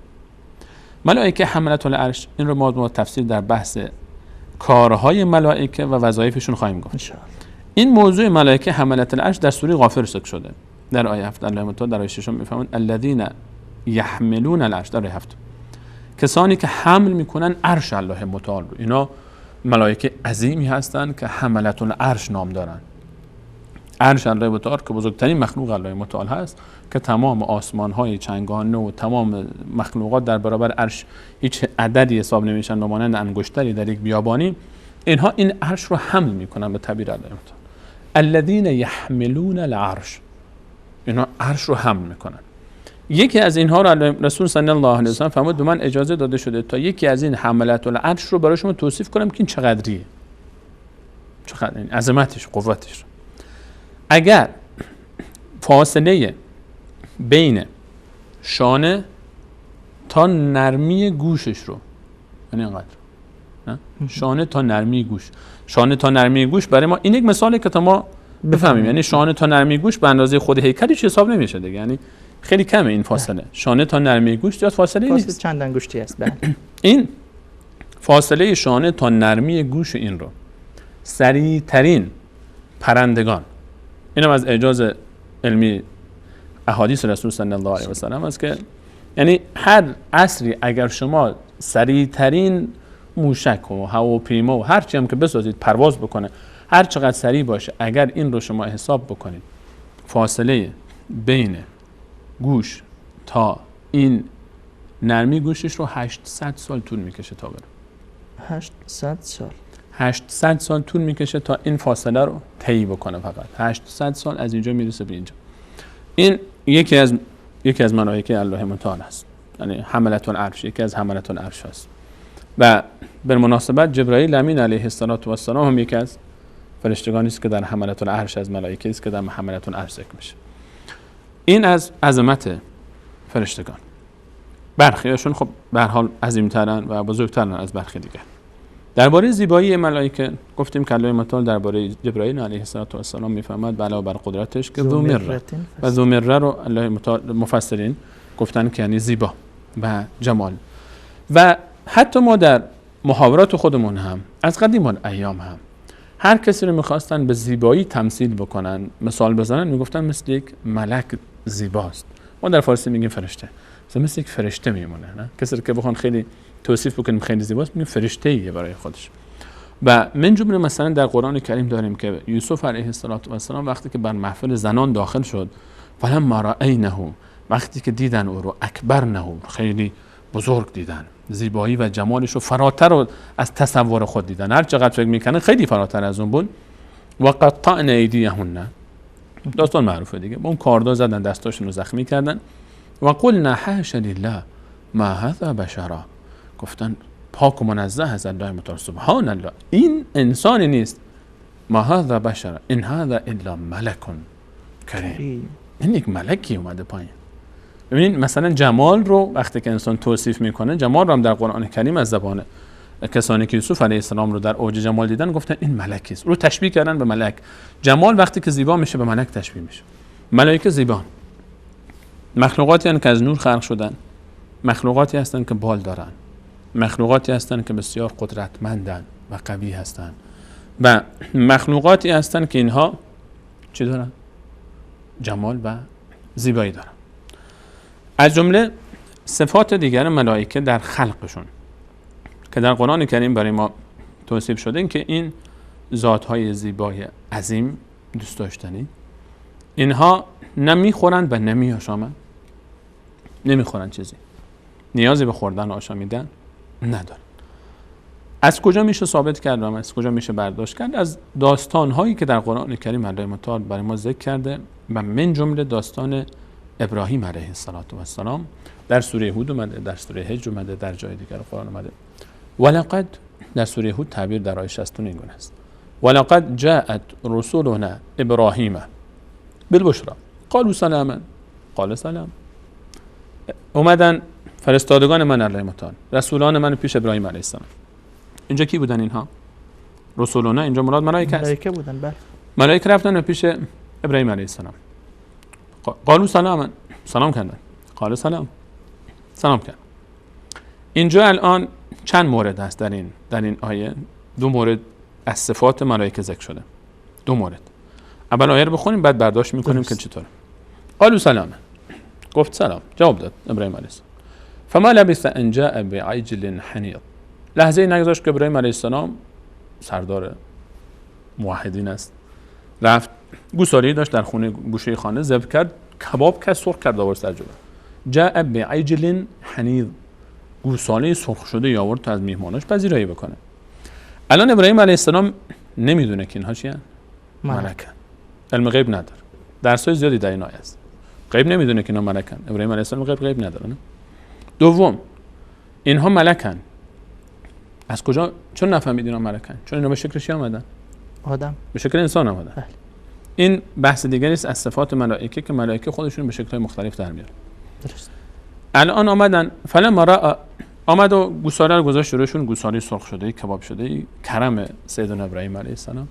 ملائکه حملة العرش، این رو ما تفسیر در بحث کارهای ملائکه و وظایفشون خواهیم گفت. این موضوع ملائکه حملة العرش در سوره غافر ذکر شده. در آیه 7 الله متعال در آیه 6 میفرماید الذین یحملون العرش، در آیه 7 کسانی که حمل میکنن عرش الله متعال رو. اینا ملائکه عظیمی هستند که حملة العرش نام دارن. عرش الله متعال که بزرگترین مخلوق الله متعال هست، که تمام آسمان های چنگانه و تمام مخلوقات در برابر عرش هیچ عددی حساب نمیشن به مانند انگشتری در یک بیابانی. اینها این عرش رو حمل میکنن به تعبیر الله متعال. الذین یحملون العرش، اینا عرش رو حمل میکنن. یکی از اینها رو رسول صلی الله علیه و سلم فرمود به من اجازه داده شده تا یکی از این حملة العرش رو برای شما توصیف کنم که این چقدریه، چقدر این عظمتش، قوتش. اگر فاصله بین شانه تا نرمی گوشش رو، یعنی اینقدر، شانه تا نرمی گوش، شانه تا نرمی گوش برای ما این یک مثاله که تا ما بفهمیم. یعنی شانه تا نرمی گوش به اندازه خود هیکلش حساب نمیشه دیگه، یعنی خیلی کمه این فاصله. شانه تا نرمی گوش زیاد فاصله نیست، چند انگشتی است. بله. این فاصله شانه تا نرمی گوش این رو سریع ترین پرندگان، اینم از اعجاز علمی احادیث رسول صلی الله علیه و سلم است که یعنی هر عصری اگر شما سریع ترین موشک و هواپیما و هر چی هم که بسازید پرواز بکنه، هر چقدر سریع باشه، اگر این رو شما حساب بکنید فاصله بین گوش تا این نرمی گوشش رو 800 سال طول میکشه تا بره. 800 سال طول میکشه تا این فاصله رو طی بکنه. فقط 800 سال از اینجا میرسه به اینجا. این یکی از ملائکه الله متعال است، یعنی حملة العرش، یکی از حملة العرش است. و به مناسبت جبرئیل امین علیه السلام هم یکی از فرشتگانی است که در حملة العرش، از ملائکه است که در حملة العرش ذکر میشه. این از عظمت فرشتگان. برخیاشون خب به هر حال عظیم‌ترن و بزرگترن از برخی دیگه. درباره زیبایی ملائکه گفتیم که الله متعال درباره جبرئیل علیه السلام میفهمد علاوه بر قدرتش که ذو مره، و ذو مره رو الله متعال مفسرین گفتن که یعنی زیبا و جمال. و حتی ما در محاورات خودمون هم از قدیم الایام هم هر کسی رو میخواستن به زیبایی تمثیل بکنن، مثال بزنن، میگفتن مثل یک ملک زیباست. ما در فارسی میگیم فرشته، مثل یک فرشته میمونه. نه کسی که بخوان خیلی توصیف بکنیم خیلی زیباست، میگیم فرشته ایه برای خودش. و من جمله مثلا در قرآن کریم داریم که یوسف علیه السلام وقتی که بر محفل زنان داخل شد، فلما رأینه، وقتی که دیدن او رو اکبر نهو، خیلی بزرگ دیدن، زیبایی و جمالش رو فراتر رو از تصور خود دیدن، هر چقدر فکر میکنن خیلی فراتر از اون بود. و قطعن ایدیهن، داستان معروفه دیگه، با اون کاردا زدن، دستاشون رو زخمی کردن. و قلنا حاش لله ما هذا بشرا، گفتن پاک و منزه از الله متعال، سبحان الله این انسانی نیست، ما هذا بشرا ان هذا الا ملک کریم، این یک ملکی اومده پایین. ببینید مثلا جمال رو وقتی که انسان توصیف میکنه، جمال رو هم در قرآن کریم از زبان کسانی که یوسف علیه السلام رو در اوج جمال دیدن گفتن این ملکی است، رو تشبیه کردن به ملک. جمال وقتی که زیبا میشه به ملک تشبیه میشه. ملائکه زیبان، مخلوقاتی هستند که از نور خلق شدن، مخلوقاتی هستند که بال دارن، مخلوقاتی هستند که بسیار قدرتمندن و قوی هستند، و مخلوقاتی هستند که اینها چی دارن؟ جمال و زیبایی دارن. از جمله صفات دیگر ملائکه در خلقشون که در قرآن کریم برای ما توصیف شده، این که این ذات‌های زیبای عظیم دوست داشتنی، اینها نمیخورند و نمیآشامند، نمیخورن چیزی، نیازی به خوردن و آشامیدن ندارن. از کجا میشه ثابت کرد و از کجا میشه برداشت کرد؟ از داستان‌هایی که در قرآن کریم الله متعال برای ما ذکر کرده و من جمله داستان ابراهیم علیه السلام در سوره هود اومده، در سوره حج اومده، در جای دیگر قرآن اومده. ولقد در سوره هود تعبیر در آیه 60 این گونه است: ولقد جاءت رسولنا ابراهیم بالبشرا قالوا سلاما قال سلام. اومدن فرستادگان من الله متعال، رسولان من پیش ابراهیم علیه السلام. اینجا کی بودن اینها؟ رسولنا اینجا مراد ملائکه است. ملائکه بودن. بله، ملائکه رفتن پیش ابراهیم علیه السلام، قالوا سلاما، سلام کردن، قال سلام، سلام کرد. اینجا الان چند مورد هست در این آیه؟ دو مورد از صفات ملائکه ذکر شده، دو مورد. اول آیه رو بخونیم بعد برداشت میکنیم که چطوره. قالوا سلام، گفت سلام، جواب داد ابراهیم علیه السلام. فما لبث ان جاء بعجل حنیط، لحظه نگذاشت که ابراهیم علیه السلام سردار موحدین است، رفت گوسالی داشت در خونه گوشه خانه، ذبح کرد، کباب کرد، سرخ کرد، آورد سر جلو. جاء بعجل حنیط، گوساله سرخ شده یا آورد تا از میهماناش پذیرایی بکنه. الان ابراهیم علیه السلام نمیدونه که اینها چیه؟ ملکن. علم غیب نداره. درسای زیادی در این آیه است. غیب نمیدونه که اینا ملکن. ابراهیم علیه السلام غیب نداره. نه؟ دوم، اینها ملکن. از کجا؟ چون نفهمید اینا ملکن؟ چون اینا به شکل چی آمدن؟ آدم. به شکل انسان آمدن. بله. این بحث دیگری است از صفات ملائکه که ملائکه خودشون به شکل‌های مختلف در میارن. درست. الان آمدن، فلما را آمد و گوساله رو گذاشت جلوشون، گوساله سرخ شده، کباب شده، کرم سیدنا ابراهیم علیه السلام.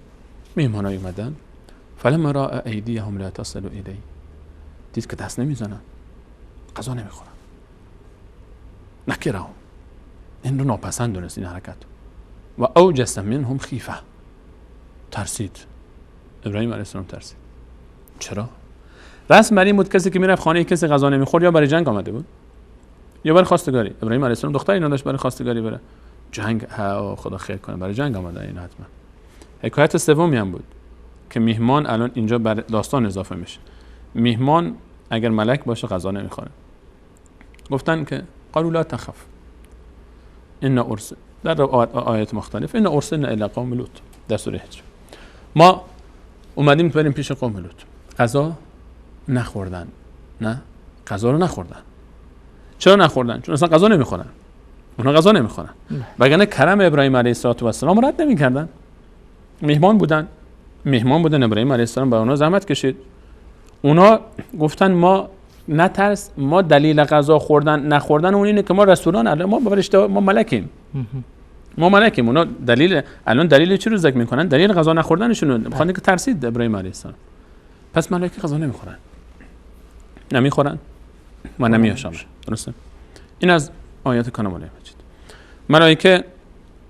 میهمانای اومدن، فلما را ایدیهم لا تصل الیه، دید که دست نمیزنن، غذا نمیخورن، نکرهم، این رو ناپسند دونست این حرکت، و اوجس منهم خیفه، ترسید. ابراهیم علیه السلام ترسید. چرا؟ رسم بر این بود کسی که میرفت خانه کسی غذا نمیخورد یا برای جنگ آمده بود یا برای خواستگاری. ابراهیم علیه السلام دختری نداشت برای خواستگاری بره. جنگ، خدا خیر کنه، برای جنگ آمده این حتما. حکایت سومی هم بود که میهمان الان اینجا بر داستان اضافه میشه. میهمان اگر ملک باشه غذا نمیخوره. گفتن که قالوا لا تخف ان ارسل، در آیات مختلف ان ارسلنا الی قوم لوط، در سوره حج ما اومدیم بریم پیش قوم لوط. غذا نخوردن. نه، غذا رو نخوردن. چرا نخوردن؟ چون اصلا غذا نمیخورن. اونا غذا نمیخورن. وگرنه کرم ابراهیم علیه السلام رد نمیکردن. میهمان بودن ابراهیم علیه السلام، برای اونا زحمت کشید. اونا گفتن ما نترس، ما دلیل غذا خوردن نخوردن اون اینه که ما رسولان الله، ما ملکیم. ما ملکیم. اونا دلیل چی رو ذکر میکنن؟ دلیل غذا نخوردنشون میخوان که ترسید ابراهیم علیه السلام. پس ملائکه غذا نمیخورن و نمیآشامن. درسته؟ این از آیات کلام الله مجید. ملائکه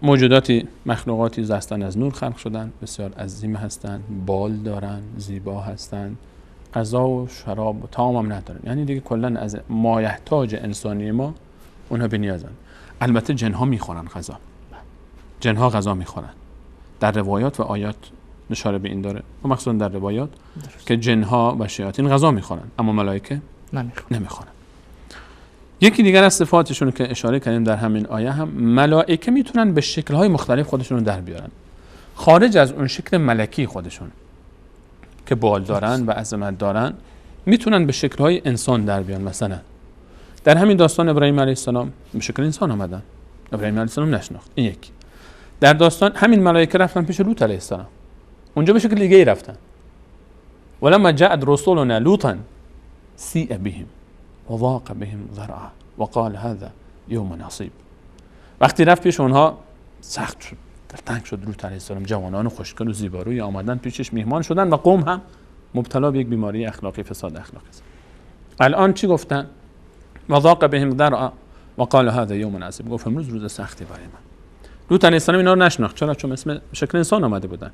موجوداتی، مخلوقاتی هستند از نور خلق شدن، بسیار عظیم هستند، بال دارن، زیبا هستند، غذا و شراب و طعام هم ندارن. یعنی دیگه کلا از مایحتاج انسانی ما اونها بنیازن. البته جنها میخورن غذا. جنها غذا میخورن. در روایات و آیات اشاره به این داره، و مخصوصا در روایات که جنها و شیاطین غذا میخورن، اما ملائکه نمیخوانن. یکی دیگر از صفاتشون که اشاره کردیم در همین آیه هم، ملائکه میتونن به شکل‌های مختلف خودشون رو در بیارن، خارج از اون شکل ملکی خودشون که بال دارن و عظمت دارن، میتونن به شکل‌های انسان در بیان. مثلا در همین داستان ابراهیم علیه السلام به شکل انسان آمدن، ابراهیم علیه السلام نشناخت. این یک. در داستان همین ملائکه رفتن پیش لوط علیه السلام، اونجا به شکل دیگه ای رفتن. ولما جاءت رسولنا لوطا سیء بهم وضاق بهم ذرعا وقال هذا یوم عصیب. وقتی رفت پیش اونها سخت شد، در تنگ شد. لوط علیه السلام جوانان خوشگل و زیباروی آمدن پیشش، میهمان شدن و قوم هم مبتلا به یک بیماری اخلاقی، فساد اخلاقی است. الان چی گفتن؟ وضاق بهم ذرعا وقال هذا یوم عصیب. گفت امروز روز سختی برای من. لوط علیه السلام اینا رو نشناخت. چرا؟ چون اسم شکل انسان آمده بودن.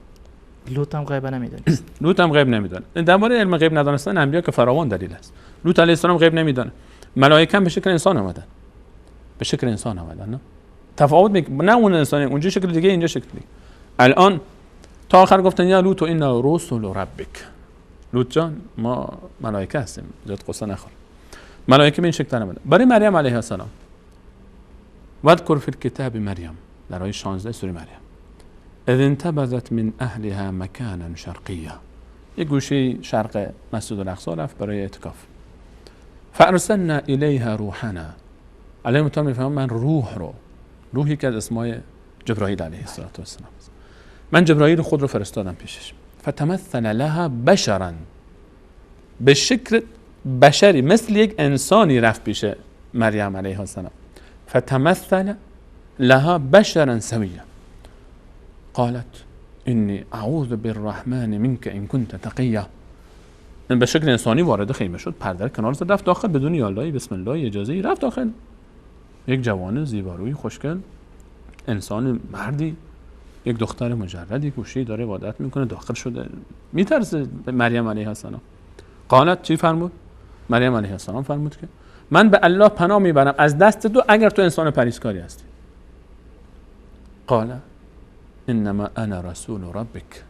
لوط هم غیب نمیدونه. لوط هم غیب نمیدونه. درباره علم غیب ندانستن انبیا که فراوان دلیل است. لوط علیه السلام غیب نمیدونه. ملائکه هم به شکل انسان آمدن. به شکل انسان آمدن. نه تفاوت نه اون انسانی، اونجا شکل دیگه، اینجا شکل دیگه. الان تا آخر گفتن یا لوط ان رسول ربک. لوط جان ما ملائکه هستیم، زیاد قصه نخور. ملائکه به این شکل آمدن. برای مریم علیه السلام واذکر فی الکتاب مریم، در آیه 16 سوره مریم، اذ انتبذت من اهلها مکانا شرقیا، یک گوشه شرق مسجد الاقصی رفت برای اعتکاف. فارسلنا الیها روحنا، علیه السلام میفهمم من روحی که از اسمای جبرائیل علیه السلام، من جبرائیل خود رو فرستادم پیشش. فتمثل لها بشرا، به شکل بشری مثل یک انسانی رفت پیش مریم علیه السلام. فتمثل لها بشرا سویا قالت اینی اعوذ بالرحمن منک ان کنت تقیا. به شکل انسانی وارد خیمه شد، پرده کنار زد، رفت داخل بدون یا الله بسم الله اجازه رفت داخل. یک جوان زیباروی خوشگل، انسان مردی، یک دختر مجردی گوشه‌ای داره عبادت میکنه، داخل شده، میترسه به مریم علیه السلام. قالت چی فرمود؟ مریم علیه السلام فرمود که من به الله پناه میبرم از دست تو اگر تو انسان پریزکاری هستی. قال انما انا رسول ربک،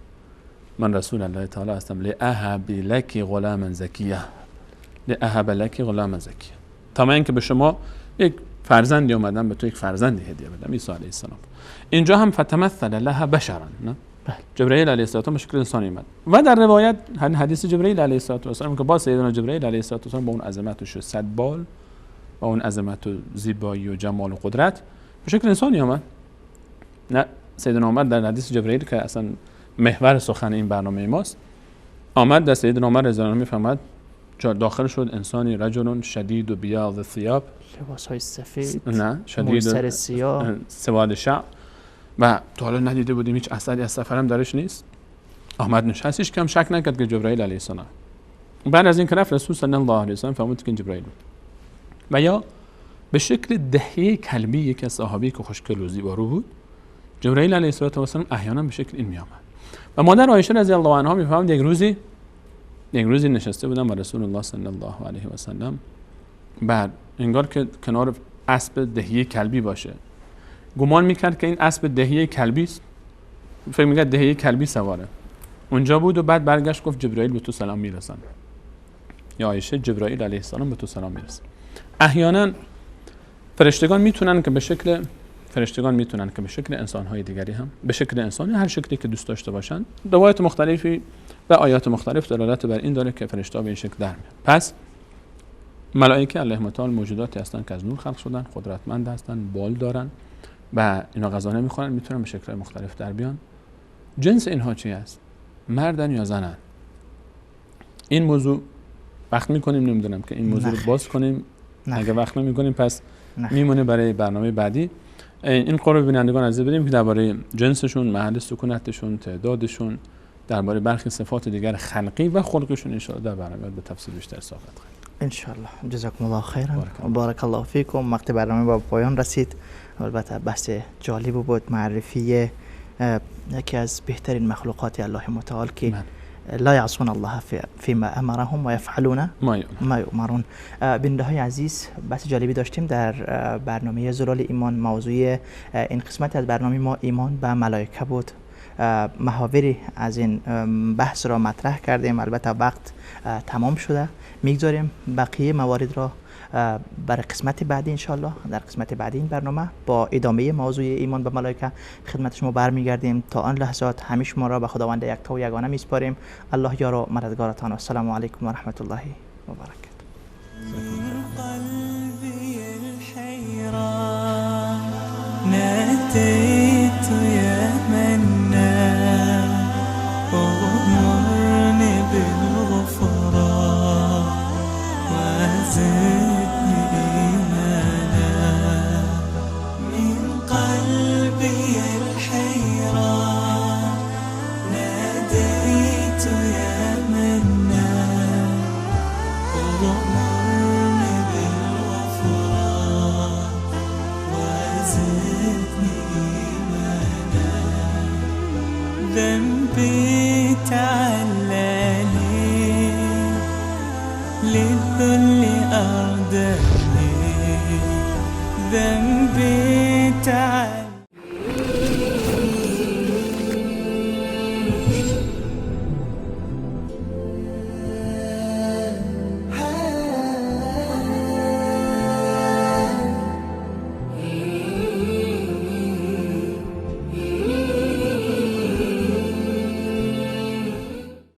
من رسول الله تعالی هستم. لاهب لك غلاما زکیه، لاهب لك غلاما زکیه، تا من که به شما یک فرزندی اومدم، به تو یک فرزندی هدیه بدم، عیسی علیه السلام. اینجا هم فتمثل لها بشرا، نه جبرائیل علیه السلام به شکل انسانی اومد. و در روایت حدیث جبرائیل علیه السلام که با سیدنا جبرائیل علیه السلام با اون عظمتش و صد بال و اون عظمت و زیبایی و جمال و قدرت به شکل انسانی اومد. نه سیدنا عمر در حدیث جبرائیل که اصلا محور سخن این برنامه ماست، آمد در سیدنا عمر رضی الله عنه میفهمد داخل شد انسانی رجل شدید و بیاض الثياب، لباسهای سفید، نه شدید سر سیاه، سواد شعر، و تا حالا ندیده بودیم، هیچ اثری از سفرم درش نیست. آمد نشستش، کم شک نکرد که جبرائیل علیه السلام. بعد از این که رفت رسول صلی الله علیه و سلم فهمید که جبرائیل بود. و یا به شکل دهیه کلبی، یک از صحابی که خوشگل و زیبارو بود، جبرائیل علیه السلام احیانا به شکل این می آمد. و مادر عایشه رضی الله عنها میفهمید یک روزی نشسته بودن با رسول الله صلی الله علیه و سلم، بعد انگار که کنار اسب دهیه کلبی باشه، گمان میکرد که این اسب دهیه کلبی است، فکر میکرد دهیه کلبی سواره اونجا بود، و بعد برگشت گفت جبرائیل به تو سلام میرسن، یا عایشه جبرائیل علیه السلام به تو سلام میرسن. احیانا فرشتگان میتونن که به شکل انسان‌های دیگری هم به شکل انسانی، هر شکلی که دوست داشته باشن. روایت مختلفی و آیات مختلف دلالت بر این داره که فرشته‌ها به این شکل در میان. پس ملائکه علیهم السلام موجوداتی هستند که از نور خلق شدن، قدرتمند هستند، بال دارن و اینا غذا نمیخورن، میتونن به شکل مختلف در بیان. جنس اینها چی است؟ مردن یا زنن؟ این موضوع وقت میکنیم، نمیدونم که این موضوع رو باز کنیم. اگه وقت نمیکنیم پس میمونه برای برنامه بعدی. این قرب بینندگان عزیز بدیم که درباره جنسشون، محل سکونتشون، تعدادشون، درباره برخی صفات دیگر خلقی و خلقشون ان شاء الله در برنامه به تفصیل بیشتر صحبت کنیم ان شاء الله. جزاکم الله خیرا و بارک الله فیکم. وقت برنامه با پایان رسید. البته بحث جالب بود، معرفی یکی از بهترین مخلوقات الله متعال که لا یعصون الله فيما امرهم و یفعلون ما یؤمرون. بیننده های عزیز، بحث جالبی داشتیم در برنامه زلال ایمان. موضوع این قسمت از برنامه ما ایمان به ملائکه بود محاوری از این بحث را مطرح کردیم. البته وقت تمام شده، میگذاریم بقیه موارد را برای قسمت بعدی انشالله. در قسمت بعدی این برنامه با ادامه موضوع ایمان به ملائکه خدمت شما برمیگردیم. تا آن لحظات همه شما را به خداوند یکتا و یگانه میسپاریم. الله یار و مددگارتان. السلام علیکم و رحمت الله و برکاته. قلبي الحيران ناديت يا منان أغمرني بالغفران وزدني إيمانا من قلبي الحيران ناديت يا منان أغمرني بالغفران وزدني إيمانا ذنبي تعلاني للذل أرداني ذنبي تعلاني